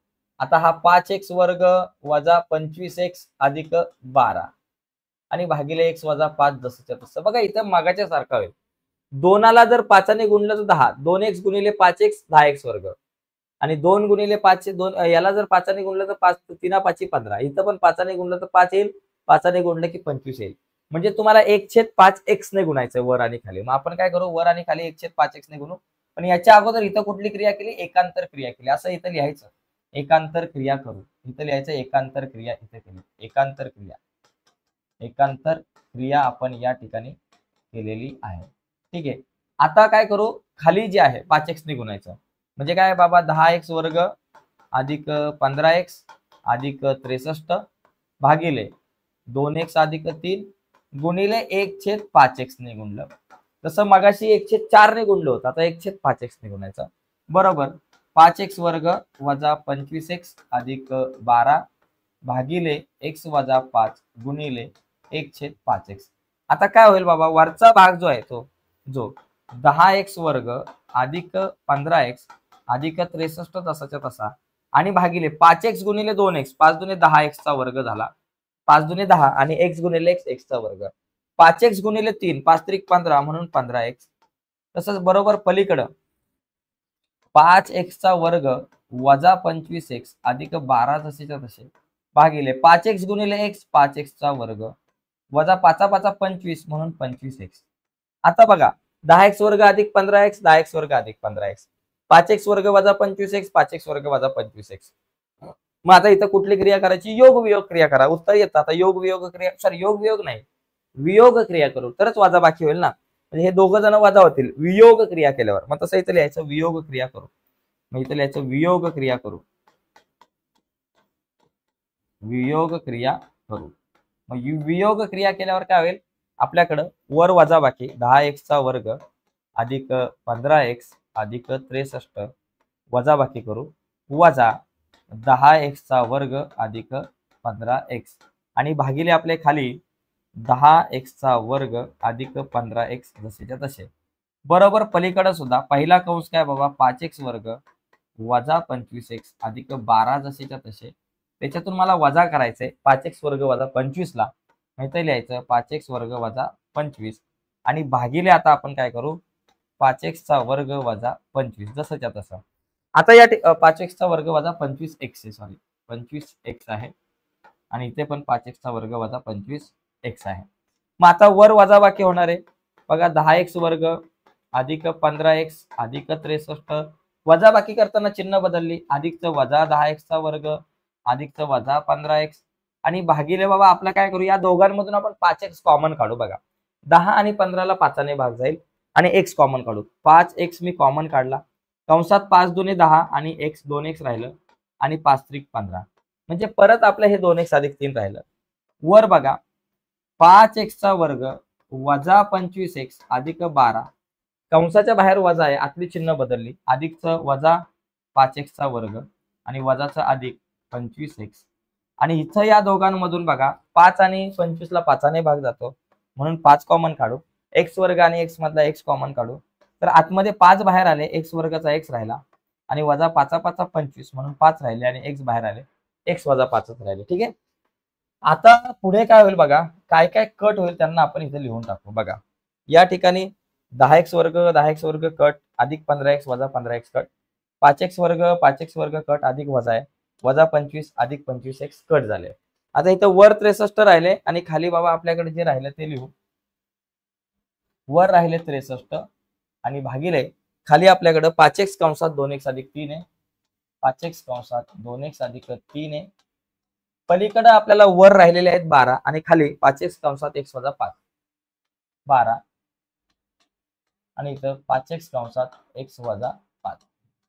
आता हा 5x वर्ग वजा 25x अधिक 12 आणि भागिले x वजा 5 जसंच्या तसं. बघा इथं मागाच्या सारखा होईल. 2ला जर 5ने गुणलं तर 10, 2x गुणिले 5x 10x वर्ग आणि 2 गुणिले 5 2 याला जर 5ने गुणलं तर 5 3 5 15. इथं पण 5ने गुणलं तर 5 येईल, 5ने गुणलं की 25 येईल. म्हणजे तुम्हाला 1/5x ने गुणायचं वर आणि खाली. मग आपण काय करू, वर आणि खाली 1/5x ने गुणू. पण याच्या अगोदर इथं कुठली क्रिया केली, एकांतर क्रिया केली. असं इथं लिहायचं, एकांतर क्रिया करू. इथं लिहायचं एकांतर क्रिया इथे केली. एकांतर क्रिया आपण या ठिकाणी केलेली आहे. ठीक आहे. आता काय करू, खाली जे आहे 5x ने गुणायचं. म्हणजे काय बाबा 10x वर्ग अधिक 15x अधिक 63 भागिले 2x अधिक 3 गुणिले 1/5x ने गुणलं. तसं मगाशी 1/4 ने गुणलं होतं, आता 1/5x ने गुणायचं बरोबर. 5x वर्ग वजा 25x अधिक 12 भागिले x वजा 5 गुणिले 1/5x. आता काय होईल बाबा, वरचा भाग जो आहे तो जो 10x वर्ग अधिक 15x अधिक 63 तसाच्या तसा आणि भागिले 5x गुणिले 2x, 5 दुने 10x चा वर्ग झाला, 5 दुने 10 आणि x गुणिले x चा वर्ग. 5x गुणिले 3 5 त्रिक 15 म्हणून 15x. तसंच बरोबर पलीकडं 5x चा वर्ग वजा 25x अधिक 12 जसेच्या तसे भागिले 5x गुणिले x 5x चा वर्ग वजा 5 5 25 म्हणून 25x. आता बघा 10x वर्ग अधिक 15x 10x वर्ग अधिक 15x 5x वर्ग वजा 25x 5x वर्ग वजा 25x. मग आता इथं कुठली क्रिया करायची, योग वियोग क्रिया करा. उत्तर येतं. आता योग वियोग क्रिया सॉरी योग वियोग नाही वियोग क्रिया करू तरच वजा बाकी होईल ना, म्हणजे हे दोघं जण वजा होतील वियोग क्रिया केल्यावर. मग तसं इथं लिहायचं वियोग क्रिया करू. मग इथं लिहायचं वियोग क्रिया करू. वियोग क्रिया करू. मग वियोग क्रिया केल्यावर काय होईल, आपल्याकडं वर वजा बाकी 10x चा वर्ग अधिक 15x अधिक 63 वजा बाकी करू वजा 10x चा वर्ग अधिक 15x आणि भागिले आपले खाली 10x चा वर्ग अधिक 15x जसेच्या तसे बरोबर. पलीकडे सुद्धा पहिला कंस काय बाबा 5x वर्ग वजा 25x अधिक 12 जसेच्या तसे. त्याच्यातून मला वजा करायचंय 5x वर्ग वजा 25 ला, माहिती लिहायचं 5x वर्ग वजा 25 आणि भागिले आता आपण काय करू 5x चा वर्ग वजा 25 जसंच्या तसं. आता या 5x चा वर्ग वजा 25x सॉरी 25x आहे आणि इथे पण 5x चा वर्ग वजा 25x आहे. मग आता वर वजा बाकी होणार आहे बघा 10x वर्ग अधिक 15x अधिक 63 वजा बाकी करताना चिन्ह बदलली, अधिकचं वजा 10x चा वर्ग अधिकचं वजा 15x आणि भागिले बाबा आपलं काय करू, या दोघांमधून आपण 5x कॉमन काढू. बघा 10 आणि 15ला 5ने भाग जाईल आणि x कॉमन काढू. 5x मी कॉमन काढला. कंसात 5 दुने 10 आणि x 2x राहिलं आणि 5 त्रिक 15. म्हणजे परत आपलं हे 2x अधिक 3 राहिलं. वर बघा 5x चा वर्ग वजा 25x अधिक 12. कंसाच्या बाहेर वजा आहे, आतली चिन्ह बदलली. अधिकचं वजा 5x चा वर्ग आणि वजाचा अधिक 25x. आणि इथं या दोघांमधून बघा 5 आणि 25ला 5ने भाग जातो म्हणून 5 कॉमन काढू. x वर्ग आणि x मधला x कॉमन काढू. तर आतमध्ये 5 बाहेर आले, x वर्गाचा x राहिला आणि वजा 5 5 25 म्हणून 5 राहिले आणि x बाहेर आले, x वजा 5च राहिले. ठीक आहे. आता पुढे काय होईल बघा, काय काय कट होईल त्यांना आपण इथे लिहून टाकू. बघा या ठिकाणी 10x वर्ग कट अधिक 15x वजा 15x कट, 5x वर्ग कट अधिक वजा आहे वजा 25 अधिक 25x कट झाले. आता इथं वर 63 राहिले आणि खाली बाबा आपल्याकडे जे राहिलं ते लिहू. वर राहिले 63 आणि भागिले खाली आपल्याकडे 5x कंसात 2x अधिक 3 आहे. 5x कंसात 2x अधिक 3 आहे. पलीकडे आपल्याला वर राहिलेले आहेत 12 आणि खाली 5x कंसात x वजा 5 12 आणि इथं 5x कंसात x वजा 5.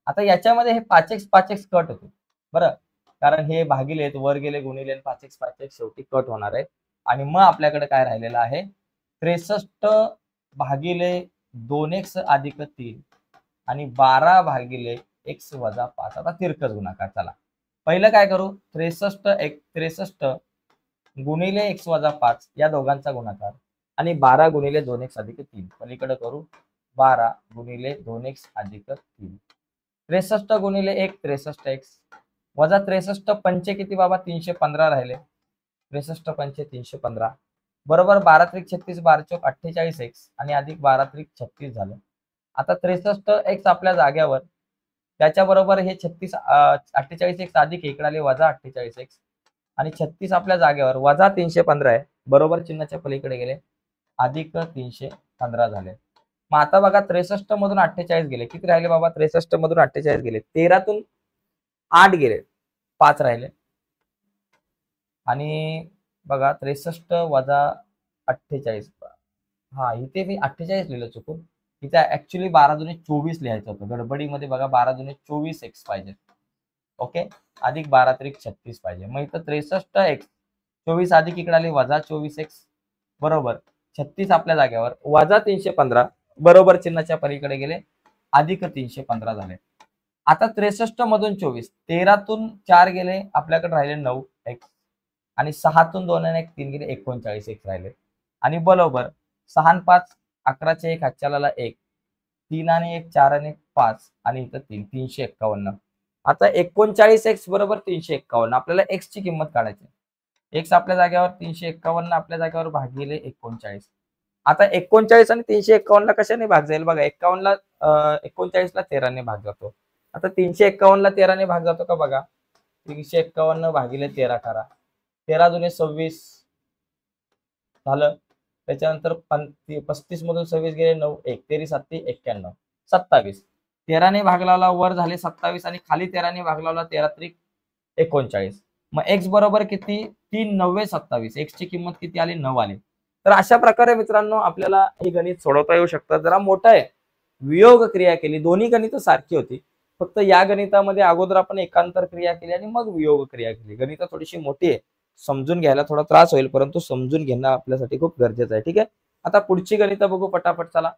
आता याच्यामध्ये हे 5x कट होते बरं, कारण हे भागिले आहेत, वर गेले गुणिले 5x शेवटी कट होणार आहे. आणि मग आपल्याकडे काय राहिलेलं आहे 63 भागिले 2x अधिक 3 आणि 12 भागिले x वजा 5. आता तिरकस गुणाकार. चला पहिलं काय करू, 63 गुणिले x वजा 5 या दोघांचा गुणाकार आणि 12 गुणिले 2x अधिक 3 पलीकडे करू. 12 गुणिले 2x अधिक 3. 63 गुणिले 1 63x वजा 63 पंचे किती बाबा 315 राहिले. 63 पंचे 315 बरोबर 12 त्रिक 36 12 चौक 48x आणि अधिक 12 त्रिक 36 झालं. आता 63x आपल्या जाग्यावर, त्याच्याबरोबर हे 48x अधिक इकडे आले वजा 48x आणि 36 आपल्या जागेवर वजा 315 आहे, बरोबर चिन्हाच्या पलीकडे गेले अधिक 315 झाले. मग आता बघा 63 मधून 48 गेले, किती राहिले बाबा 63 मधून 48 गेले, 13 तून 8 गेले, 5 राहिले. आणि बघा 63 वजा 48, हा इथे मी 48 लिहिलं चुकून, इथे ऍक्च्युली 12 दुने 24 लिहायचं होतं गडबडीमध्ये. बघा 12 दुने 24x पाहिजे. ओके, अधिक 12 त्रिक 36 पाहिजे. मग इथं 63x 24 अधिक इकडे आले वजा 24x बरोबर 36 आपल्या जागेवर वजा 315 बरोबर चिन्हाच्या पलीकडे गेले अधिक 315 झाले. आता 63 मधून 24, 13 तून 4 गेले आपल्याकडे राहिले 9x आणि 6 तून 2 आणि 1 3 गेले 39x राहिले. आणि बरोबर 6 आणि 5 11चे 1 हातच्याला 1 3 आणि 1 4 आणि 5 आणि इथं 3 351. आता 39x बरोबर 351 आपल्याला x ची किंमत काढायची. x आपल्या जागेवर 351 आपल्या जागेवर भागिले 39. आता 39 आणि 351 ला कशाने भाग जाईल बघा, 39 ला 13 ने भाग जातो. आता 351 ला 13 ने भाग जातो का बघा, 351 भागिले 13 करा, 13 दुने 26 झालं. त्याच्यानंतर 35 मधून 26 गेले 9 1 तेरी 7 91 27. 13 ने भाग लावला वर झाले 27 आणि खाली 13 ने भाग लावला 13 त्रिक 39. मग x बरोबर किती 3 9 27, x ची किंमत किती आली 9 आली. तर अशा प्रकारे मित्रांनो आपल्याला हे गणित सोडवता येऊ शकतं. जरा मोठं आहे, वियोग क्रिया केली, दोन्ही गणित सारखी होती, फक्त या गणितामध्ये अगोदर आपण एकांतर क्रिया केली आणि मग वियोग क्रिया केली. गणित थोडीशी मोठी आहे, समजून घ्यायला थोडा त्रास होईल, परंतु समजून घेणं आपल्यासाठी खूप गरजेचं आहे. ठीक आहे, आता पुढची गणित बघू पटापट. चला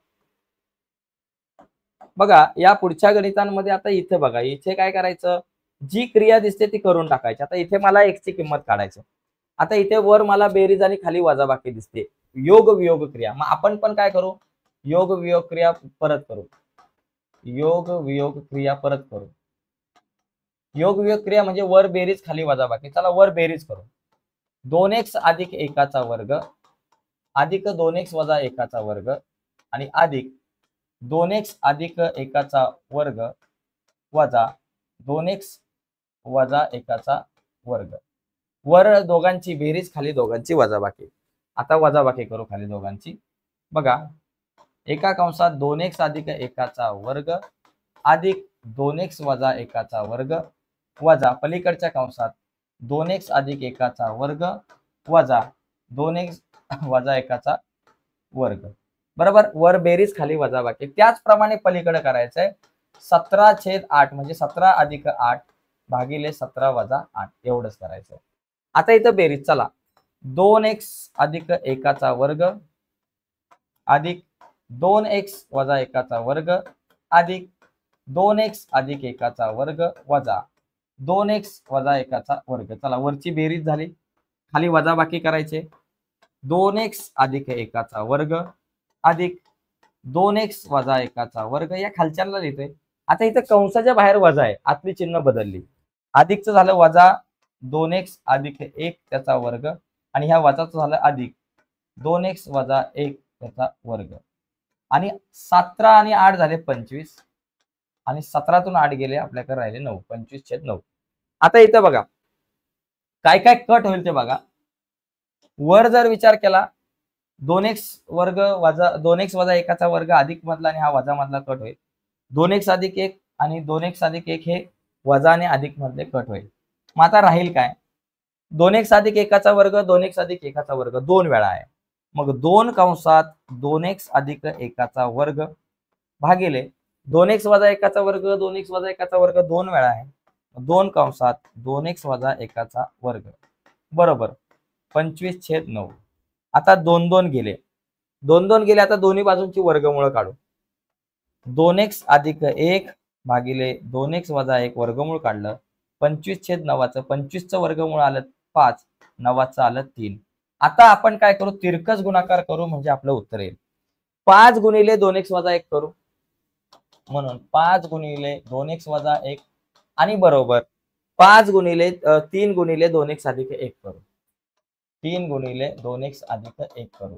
बघा या पुढच्या गणितांमध्ये आता इथे बघा, इथे काय करायचं, जी क्रिया दिसते ती करून टाकायची. आता इथे मला x ची किंमत काढायची. आता इथे वर मला बेरीज आणि खाली वजाबाकी दिसते, योग वियोग क्रिया. मग आपण पण काय करू, योग वियोग क्रिया परत करू. योग वियोग क्रिया परत करू. योग वियोग क्रिया म्हणजे वर बेरीज खाली वजाबाकी. चला वर बेरीज करू. 2x अधिक 1चा वर्ग अधिक 2x वजा 1चा वर्ग आणि अधिक 2x अधिक 1चा वर्ग वजा 2x वजा 1चा वर्ग. वर दोघांची बेरीज खाली दोघांची वजाबाकी. आता वजाबाकी करू खाली दोघांची. बघा एका कंसात 2x अधिक 1चा वर्ग अधिक 2x वजा 1चा वर्ग वजा पलीकडच्या कंसात 2x अधिक 1चा वर्ग वजा 2x वजा 1चा वर्ग. बरोबर, वर बेरीज खाली वजाबाकी. त्याचप्रमाणे पलीकडे करायचंय 17/8 म्हणजे 17 अधिक 8 भागिले 17 वजा 8 एवढंच करायचंय. आता इथं बेरीज चला 2x अधिक 1चा वर्ग अधिक 2x वजा 1चा वर्ग अधिक 2x अधिक 1चा वर्ग वजा 2x वजा 1चा वर्ग. चला वरची बेरीज झाली, खाली वजाबाकी करायचे. 2x अधिक 1चा वर्ग अधिक 2x वजा 1चा वर्ग या खालच्याला लिहितोय. आता इथं कंसाच्या बाहेर वजा आहे, आतली चिन्ह बदलली. अधिकचं झालं वजा 2x अधिक 1 त्याचा वर्ग आणि ह्या वजाचं झालं अधिक 2x वजा 1 त्याचा वर्ग आणि 17 आणि 8 झाले 25 आणि 17तून 8 गेले आपल्याकडे राहिले 9, 25/9. आता इथं बघा काय काय कट होईल ते बघा. वर जर विचार केला 2x वर्ग वजा 2x वजा 1चा वर्ग अधिक मधला आणि हा वजा मधला कट होईल. 2x अधिक 1 आणि 2x अधिक 1 हे वजा आणि अधिक मधले कट होईल. मग आता राहील काय 2x अधिक 1चा वर्ग 2x अधिक 1चा वर्ग 2 वेळा आहे. मग 2 कंसात 2x अधिक 1चा वर्ग भागिले 2x वजा 1चा वर्ग 2x वजा 1चा वर्ग 2 वेळा आहे. 2 कंसात 2x वजा 1चा वर्ग बरोबर 25/9. आता 2 2 गेले 2 2 गेले. आता दोन्ही बाजूंची वर्गमूळ काढू. 2x अधिक 1 भागिले 2x वजा 1 वर्गमूळ काढलं 25/9चं 25चं वर्गमूळ आलं 5, 9चं आलं 3. आता आपण काय करू तिरकस गुणाकार करू म्हणजे आपलं उत्तर येईल. 5 गुणिले 2x वजा 1 करू म्हणून 5 गुणिले 2x वजा 1 आणि बरोबर 5 गुणिले 3 गुणिले 2x अधिक 1 करू. 3 गुणिले 2x अधिक 1 करू.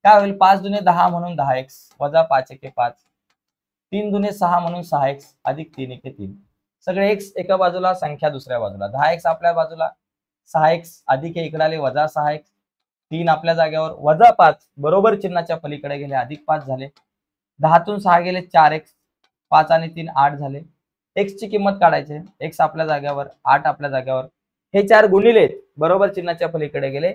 काय होईल 5 दुने 10 म्हणून 10x वजा 5 एके 5 3 दुने 6 म्हणून 6x अधिक 3 एके 3. सगळे x एका बाजूला संख्या दुसऱ्या बाजूला 10x आपल्या बाजूला 6x अधिक इकडे आले वजा 6x 3 आपल्या जागेवर वजा 5 बरोबर चिन्हाच्या पलीकडे गेले अधिक 5 झाले. 10तून 6 गेले 4x 5 आणि 3 8 झाले. x ची किंमत काढायची. x आपल्या जागेवर 8 आपल्या जागेवर हे 4 गुणिले बरोबर चिन्हाच्या पलीकडे गेले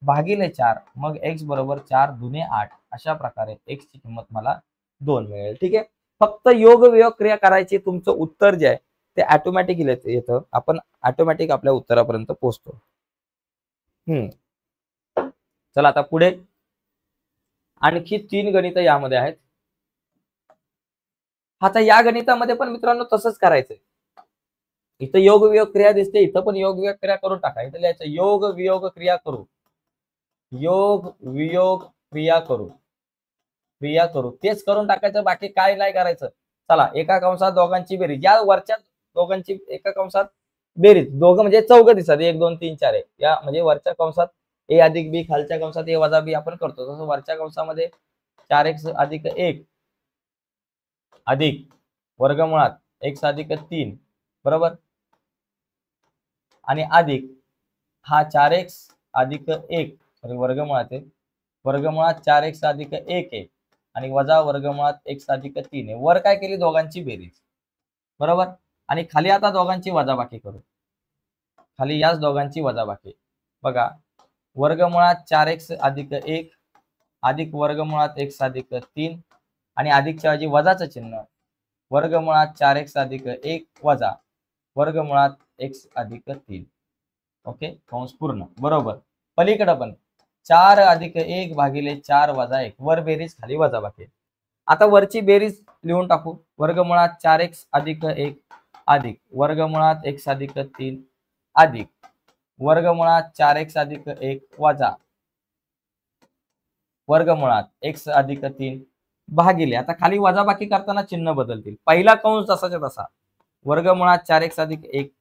भागिले 4 मग x बरोबर 4 दुने 8 अशा प्रकारे x ची किंमत मला 2 मिळेल. ठीक आहे, फक्त योग वियोग क्रिया करायची. तुमचं उत्तर जे आहे ते ऑटोमॅटिक येतं. आपण ऑटोमॅटिक आपल्या उत्तरापर्यंत पोहोचतो. चला आता पुढे आणखी 3 गणित यामध्ये आहेत. आता या गणितामध्ये पण मित्रांनो तसंच करायचंय. इथं योग वियोग क्रिया दिसते, इथं पण योग वियोग क्रिया करून टाका. इथं लिहायचं योग वियोग क्रिया करू, योग वियोग क्रिया करू, क्रिया करू तेच करून टाकायचं. बाकी काय नाही करायचं. चला एका कंसात दोघांची बेरीज, या वरच्या दोघांची एका कंसात बेरीज, दोघं म्हणजे चौघ दिसतात 1 2 3 4 या म्हणजे वरच्या कंसात a अधिक b खालच्या कंसात a वजा b आपण करतो. तसं वरच्या कंसामध्ये 4x अधिक 1 अधिक वर्गमुळात x अधिक 3 बरोबर आणि अधिक हा 4x अधिक 1 वर्गमुळात आहे वर्गमुळात 4x अधिक 1 आहे आणि वजा वर्गमुळात x अधिक 3 आहे. वर काय केली दोघांची बेरीज बरोबर आणि खाली आता दोघांची वजाबाकी करू. खाली याच दोघांची वजाबाकी बघा वर्गमुळात 4x अधिक 1 अधिक वर्गमुळात x अधिक 3 आणि अधिकच्या ऐवजी वजाचं चिन्ह वर्गमुळात 4x अधिक 1 वजा वर्गमुळात x अधिक 3. ओके कंस पूर्ण बरोबर. पलीकडे पण 4 अधिक 1 भागिले 4 वजा 1 वर बेरीज खाली वजाबाकी. आता वरची बेरीज लिहून टाकू. वर्गमुळात 4x अधिक 1 अधिक वर्गमुळात x अधिक 3 अधिक वर्गमुळात 4x अधिक 1 वजा वर्गमुळात x अधिक 3 भागिले. आता खाली वजाबाकी करताना चिन्ह बदलतील. पहिला कंस तसाच्या तसा वर्गमुळात 4x अधिक 1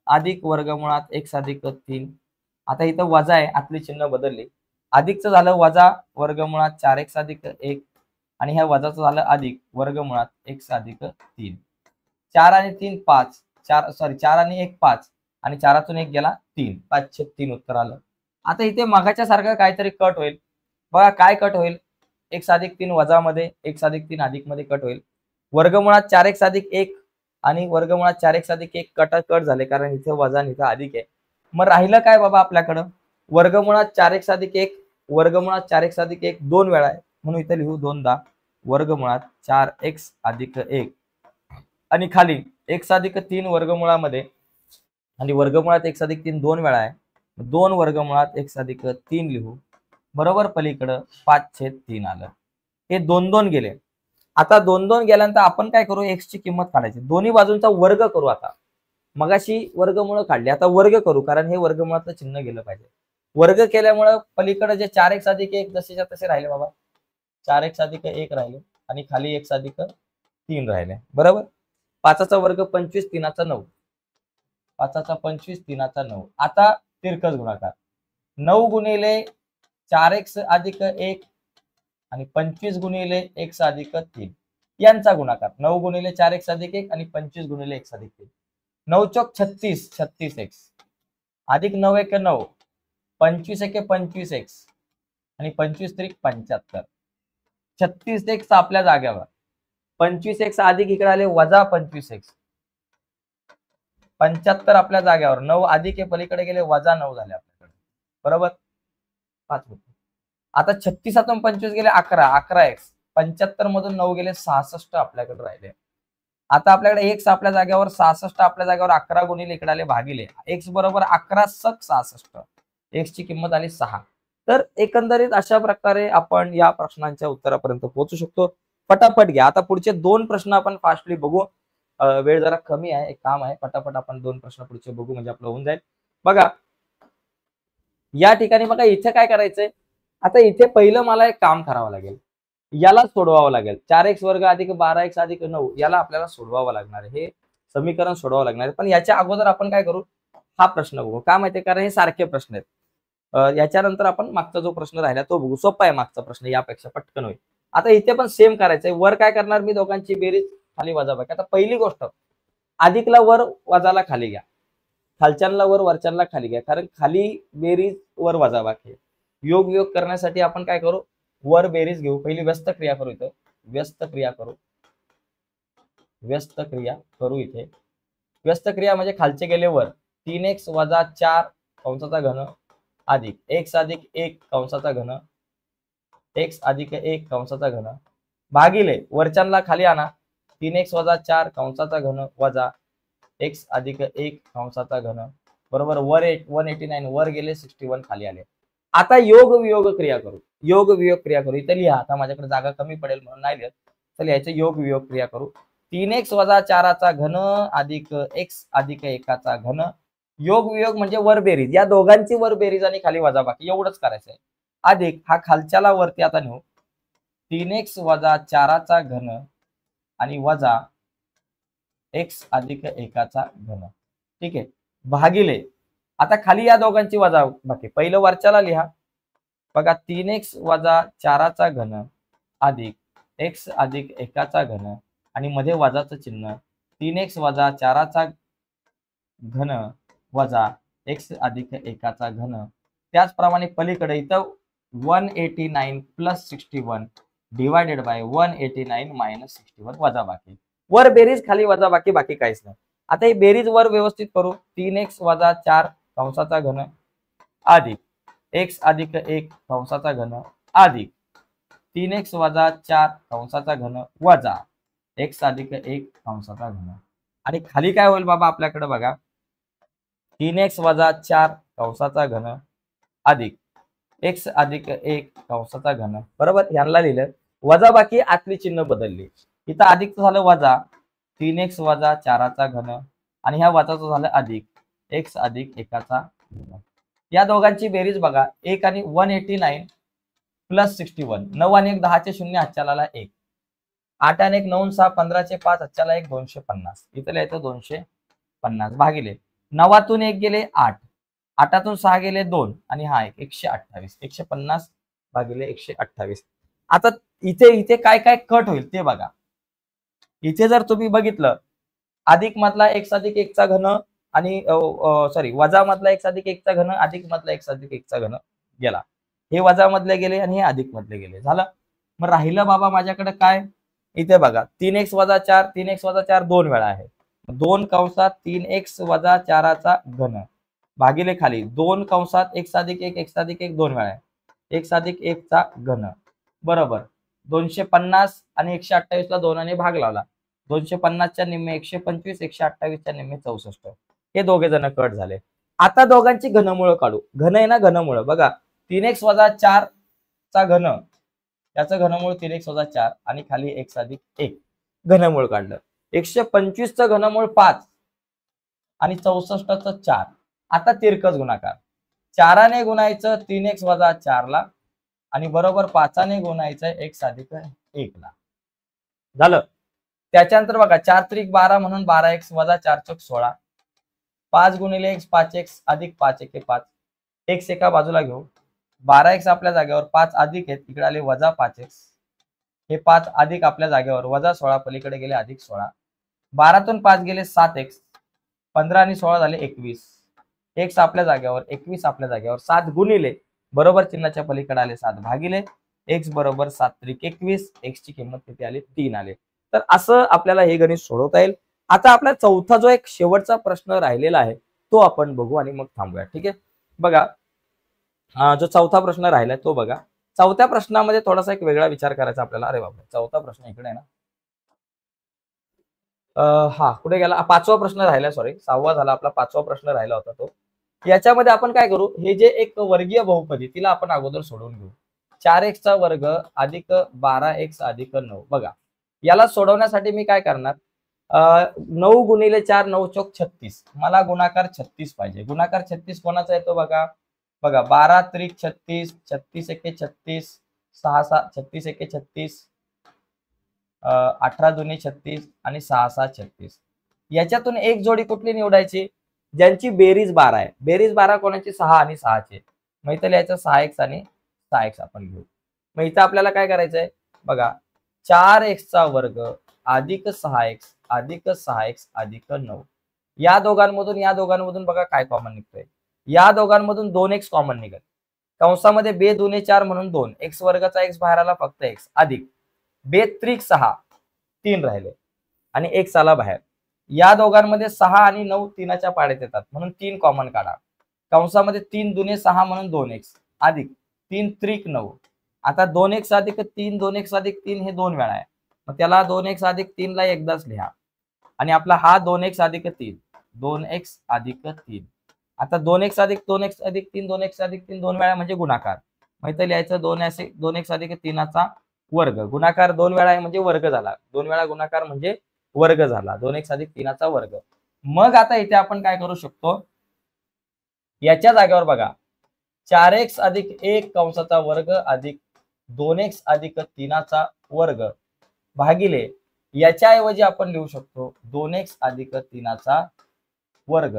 अधिक वर्गमुळात x अधिक 3. आता इथं वजा आहे आतली चिन्ह बदलली. अधिकचं झालं वजा वर्गमुळात 4x अधिक 1 आणि ह्या वजाचं झालं अधिक वर्गमुळात x अधिक 3. 4 आणि 3 5 4 आणि 1 5 आणि 4तून 1 गेला 3 5/3 उत्तर आलं. आता इथे मगाच्या सारखं काहीतरी कट होईल बघा. काय कट होईल x अधिक 3 वजा मध्ये x अधिक 3 अधिक मध्ये कट होईल. वर्गमुळात 4x अधिक 1 आणि वर्गमुळात 4x अधिक 1 कट झाले कारण इथे वजा आणि इथे अधिक आहे. मग राहिलं काय बाबा आपल्याकडं वर्गमुळात 4x अधिक 1 वर्गमुळात 4x अधिक 1 2 वेळा आहे, म्हणून इथे लिहू 2दा वर्गमुळात 4x अधिक 1 आणि खाली x अधिक 3 वर्गमुळामध्ये आणि वर्गमुळात x अधिक 3 2 वेळा आहे, 2 वर्गमुळात x अधिक 3 लिहू, बरोबर पलीकडं 5/3 आलं. हे 2 गेले. आता 2 गेल्यानंतर आपण काय करू, x ची किंमत काढायची, दोन्ही बाजूंचा वर्ग करू. आता मगाशी वर्गमूळ काढले, आता वर्ग करू, कारण हे वर्गमुळातलं चिन्ह गेलं पाहिजे. वर्ग केल्यामुळे पलीकडे जे 4x अधिक 1 जसेच्या तसे राहिले बाबा, 4x अधिक 1 राहिले आणि खाली x अधिक 3 राहिले, बरोबर. 5चा वर्ग 25 3चा 9, 5चा 25 3चा 9. आता तिरकस गुणाकार 9 गुणिले 4x अधिक 1 आणि 25 गुणिले x अधिक 3 यांचा गुणाकार, 9 गुणिले 4x अधिक 1 आणि 25 गुणिले x अधिक 3. 9 चौक 36 36x अधिक 9 1 9, 25 1 25x आणि 25 3 75. 36x आपल्या जागेवर, 25x अधिक इकडे आले वजा 25x, 75 आपल्या जागेवर, 9 अधिक हे पलीकडे गेले वजा 9 झाले आपल्याकडे, बरोबर. 5 मिनिट. आता 36 25 गेले 11 11x, 75 मधून 9 गेले 66 आपल्याकडे राहिले. आता आपल्याकडे x आपल्या जागेवर, 66 आपल्या जागेवर, 11 गुणिले इकडे आले भागिले x बरोबर 11 सक 66, x ची किंमत आली 6. तर एकंदरीत अशा प्रकारे आपण या प्रश्नांच्या उत्तरापर्यंत पोहोचू शकतो. पटापट घ्या. आता पुढचे 2 प्रश्न आपण फास्टली बघू. वेळ जरा कमी आहे, एक काम आहे, पटापट आपण 2 प्रश्न पुढचे बघू म्हणजे आपलं होऊन जाईल. बघा या ठिकाणी, बघा इथे काय करायचंय, आता इथे पहिलं मला एक काम करावं लागेल, याला सोडवावं लागेल. 4x वर्ग अधिक 12x अधिक 9 याला आपल्याला सोडवावं लागणार आहे, हे समीकरण सोडवावं लागणार आहे. पण याच्या अगोदर आपण काय करू, हा प्रश्न बघू. का माहितीये, कारण हे सारखे प्रश्न आहेत. याच्यानंतर आपण मागचा जो प्रश्न राहिला तो बघू. सोपा आहे मागचा प्रश्न, यापेक्षा पटकन होईल. आता इथे पण सेम करायचंय. वर काय करणार मी, दोघांची बेरीज, खाली वजाबाकी. आता पहिली गोष्ट, अधिकला वर वजाला खाली घ्या, खालच्यांना वर वरच्यांना खाली घ्या, कारण खाली बेरीज वर वजाबाकी. योग वियोग करण्यासाठी आपण काय करू, वर बेरीज घेऊ. पहिली व्यस्त क्रिया करू, इथं व्यस्त क्रिया करू, व्यस्त क्रिया करू. इथे व्यस्त क्रिया म्हणजे खालचे गेले वर, 3x वजा 4 कंसाचा घन अधिक x अधिक 1 कंसाचा घन, x अधिक 1 कंसाचा घन भागिले वरच्यांना खाली आणा, 3x वजा 4 कंसाचा घन वजा x अधिक 1 कंसाचा घन, बरोबर. वर 189 वर गेले 61 खाली आले. आता योग वियोग क्रिया करू, योग वियोग क्रिया करू. इथे लिहा, आता माझ्याकडे जागा कमी पडेल म्हणून नाही लिहत, तर लिहायचं योग वियोग क्रिया करू. 3x वजा 4चा घन अधिक x अधिक 1चा घन, योग वियोग म्हणजे वर बेरीज, या दोघांची वर बेरीज आणि खाली वजाबाकी एवढंच करायचंय. अधिक हा खालच्याला वरती आता नेऊ, 3x वजा 4चा घन आणि वजा x अधिक 1चा घन, ठीक आहे, भागिले. आता खाली या दोघांची वजाबाकी, पहिलं वरच्याला लिहा, बघा 3x वजा 4चा घन अधिक x अधिक 1चा घन आणि मध्ये वजाचं चिन्ह, 3x वजा 4चा घन वजा x अधिक 1चा घन. त्याचप्रमाणे पलीकडे इथं 189 प्लस 61 डिवायडेड बाय 189 मायनस 61 वजाबाकी. वर बेरीज खाली वजाबाकी, बाकी काहीच नाही. आता ही बेरीज वर व्यवस्थित करू, 3x वजा 4 कंसाचा घन अधिक x अधिक 1 कंसाचा घन अधिक 3x वजा 4 कंसाचा घन वजा x अधिक 1 कंसाचा घन. आणि खाली काय होईल बाबा आपल्याकडे, बघा 3x वजा 4 कंसाचा घन अधिक x अधिक 1 कंसाचा घन, बरोबर. यांना लिहिलं, वजाबाकी आतली चिन्ह बदलली, इथं अधिक झालं वजा 3x वजा 4चा घन आणि ह्या वजाचं झालं अधिक x अधिक 1चा घन. या दोघांची बेरीज बघा, 1 आणि 189 प्लस 61, 9 आणि 1 10 चे 0 हातच्याला 1, 8 आणि 1 9 6 15 चे 5 हातच्याला 1 250, इथं लिहायचं 250 भागिले 9तून 1 गेले 8, 8तून 6 गेले 2 आणि हा 1 128, 150 भागिले 128. आता इथे इथे काय काय कट होईल ते बघा. इथे जर तुम्ही बघितलं, अधिक मधला x अधिक 1चा घन आणि सॉरी वजा मधला x अधिक 1चा घन अधिक मधला x अधिक 1चा घन गेला, हे वजा मधले गेले आणि हे अधिक मधले गेले, झालं. मग राहिलं बाबा माझ्याकडे काय, इथे बघा 3x वजा 4 3x वजा 4 2 वेळा आहे, 2 कंसात 3x वजा 4चा घन भागिले खाली 2 कंसात x अधिक 1 2 वेळा आहे, x अधिक 1 चा घन बरोबर 250 आणि 128 ला 2 ने भाग लावला 250 च्या निम्मे 125 128 च्या निम्मे 64 हे दोघे जण कट झाले. आता दोघांची घनमूळ काढू. घन आहे ना घनमूळ बघा 3x - 4 चा घन त्याचं घनमूळ 3x - 4 आणि खाली x अधिक 1 घनमूळ काढलं. 125 चं घनमूळ 5 आणि 64 चं 4. आता तिरकस गुणाकार 4 ने गुणायचं 3x - 4 ला आणि बरोबर 5 ने गुणायचं x अधिक 1 ला. झालं. त्याच्यानंतर बघा 4 त्रिक 12 म्हणून 12x - 4 चौक 16 5 गुणिले x 5x अधिक 5 एके 5 x एका बाजूला घेऊ 12x आपल्या जागेवर 5 अधिक आहेत इकडे आले वजा 5x हे 5 अधिक आपल्या जागेवर वजा 16 पलीकडे गेले अधिक 16 12 तून 5 गेले 7x 15 आणि 16 झाले 21 x आपल्या जागेवर 21 आपल्या जागेवर 7 गुणिले बरोबर चिन्हाच्या पलीकडे आले 7 भागिले x बरोबर 7 त्रिक 21 x ची किंमत किती आली 3 आले. तर असं आपल्याला हे गणित सोडवता येईल. आता आपला चौथा जो एक शेवटचा प्रश्न राहिलेला आहे तो आपण बघू आणि मग थांबूया. ठीक आहे बघा जो चौथा प्रश्न राहिलाय तो बघा. चौथ्या प्रश्नामध्ये थोडासा एक वेगळा विचार करायचा आपल्याला. अरे बाबा चौथा प्रश्न इकडे आहे ना. हा कुठे गेला पाचवा प्रश्न राहिला सॉरी 6वा झाला आपला 5वा प्रश्न राहिला होता तो. याच्यामध्ये आपण काय करू हे जे एक वर्गीय बहुपदी तिला आपण अगोदर सोडवून घेऊ. 4x चा वर्ग अधिक 12x अधिक 9 बघा याला सोडवण्यासाठी मी काय करणार 9 गुणिले 4 9 चौक 36 मला गुणाकार 36 पाहिजे. गुणाकार 36 कोणाचा येतो बघा बघा 12 त्रिक 36 36 एके 36 6 6 36 एके 36 18 दुनी 36 आणि 6 6 36 याच्यातून एक जोडी कुठली निवडायची ज्यांची बेरीज 12 आहे. बेरीज 12 कोणाची 6 आणि 6 ची मग इथं लिहायचं 6x आणि 6x आपण घेऊ. मग इथं आपल्याला काय करायचंय बघा 4x चा वर्ग अधिक 6x अधिक 6x अधिक 9 या दोघांमधून बघा काय कॉमन निघतोय. या दोघांमधून 2x कॉमन निघेल कंसामध्ये बे दुने 4 म्हणून 2 x वर्गाचा x बाहेर आला फक्त x अधिक बे त्रिक 6 3 राहिले आणि x आला बाहेर. या दोघांमध्ये 6 आणि 9 तीनाच्या पाड्यात येतात म्हणून 3 कॉमन काढा कंसामध्ये 3 दुने 6 म्हणून 2x अधिक 3 त्रिक 9 आता 2x अधिक 3 2x अधिक 3 हे 2 वेळा आहे मग त्याला 2x अधिक 3 ला एकदाच लिहा आणि आपला हा 2x अधिक 3 2x अधिक 3 आता 2x अधिक 2x अधिक 3 2x अधिक 3 2 वेळा म्हणजे गुणाकार मग इथे लिहायचं 2x अधिक 3 चा वर्ग गुणाकार 2 वेळा आहे म्हणजे वर्ग झाला 2 वेळा गुणाकार म्हणजे वर्ग झाला 2x अधिक 3 चा वर्ग. मग आता इथे आपण काय करू शकतो याच्या जागेवर बघा 4x अधिक 1 कंसाचा वर्ग अधिक 2x अधिक 3 चा वर्ग भागिले याच्या ऐवजी आपण लिहू शकतो 2x अधिक 3 चा वर्ग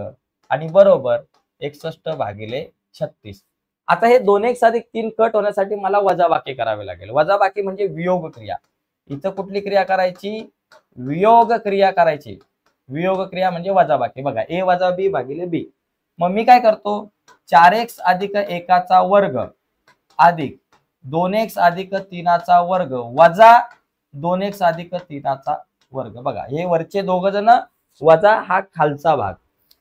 आणि बरोबर 61 भागिले 36. आता हे 2x अधिक 3 कट होण्यासाठी मला वजाबाकी करावी लागेल. वजाबाकी म्हणजे वियोग क्रिया. इथं कुठली क्रिया करायची वियोग क्रिया करायची. वियोग क्रिया म्हणजे वजाबाकी बघा a वजा b भागिले b. मग मी काय करतो 4x अधिक 1 चा वर्ग अधिक 2x अधिक 3 चा वर्ग वजा 2x अधिक 3 चा वर्ग बघा हे वरचे दोघ जण वजा हा खालचा भाग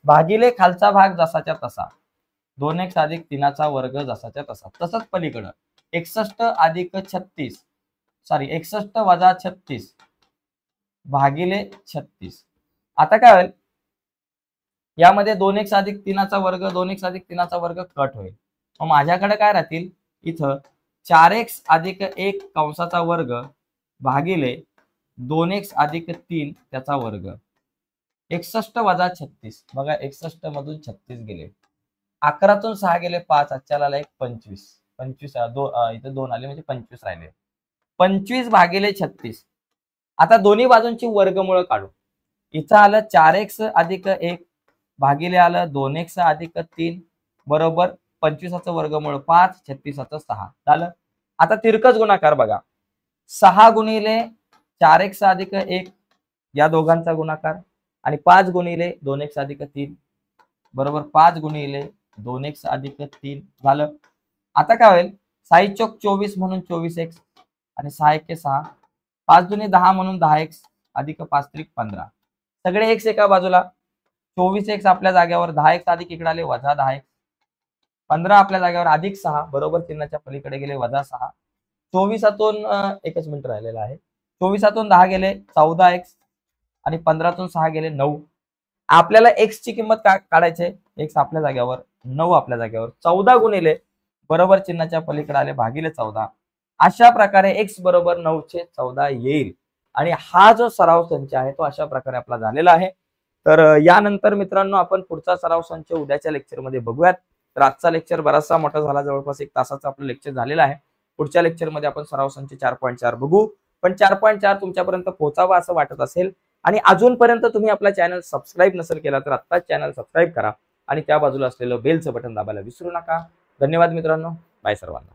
भागिले खालचा भाग जसाच्या तसा 2x अधिक 3 चा वर्ग जसाच्या तसा तसंच पलीकडं 61 अधिक 36 सॉरी 61 वजा 36 भागिले 36. आता काय होईल यामध्ये 2x अधिक 3 चा वर्ग 2x अधिक 3 चा वर्ग कट होईल. मग माझ्याकडे काय राहतील इथं 4x अधिक 1 कंसाचा वर्ग भागिले 2x अधिक 3 त्याचा वर्ग 61 वजा 36 बघा 61 मधून 36 गेले 11 तून 6 गेले 5 आजच्याला 25 25 इथे 2 आले म्हणजे 25 राहिले 25 भागिले 36. आता दोन्ही बाजूंची वर्गमूळ काढू. इथं आलं 4x अधिक 1 भागिले आलं 2x अधिक 3 बरोबर 25चं वर्गमूळ 5 36चं 6 झालं. आता तिरकस गुणाकार बघा 6 गुणिले 4x अधिक 1 या दोघांचा गुणाकार आणि 5 गुणिले 2x अधिक 3 बरोबर 5 गुणिले 2x अधिक 3 झालं. आता काय होईल 6 चौक 24 म्हणून 24x आणि 6 एके 6 5 दुने 10 म्हणून 10x अधिक 5 त्रिक 15 सगळे x एका बाजूला 24x आपल्या जागेवर 10x अधिक इकडे आले वजा 10x 15 आपल्या जागेवर अधिक 6 बरोबर चिन्हाच्या पलीकडे गेले -6. 24 एकच मिनिट राहिलेला आहे. 24 10 गेले 14x आणि 15 6 गेले 9. आपल्याला x ची किंमत काढायची आहे. x आपल्या जागेवर 9 आपल्या जागेवर 14 गुणिले बरोबर चिन्हाच्या पलीकडे आले भागिले 14. अशा प्रकारे x बरोबर 9/14 येईल आणि हा जो सराव संच आहे तो अशा प्रकारे आपला झालेला आहे. तर यानंतर मित्रांनो आपण पुढचा सराव संच उद्याच्या लेक्चरमध्ये बघूयात. तर आजचा लेक्चर बराचसा मोठा झाला, जवळपास 1 तासाचं आपलं लेक्चर झालेलं आहे. पुढच्या लेक्चरमध्ये आपण सराव संच 4.4 बघू. पण 4.4 तुमच्यापर्यंत पोहोचावा असं वाटत असेल आणि अजूनपर्यंत तुम्ही आपला चॅनल सबस्क्राईब नसेल केला तर आत्ताच चॅनल सबस्क्राईब करा आणि त्या बाजूला असलेलं बेलचं बटन दाबायला विसरू नका. धन्यवाद मित्रांनो. बाय सर्वांना.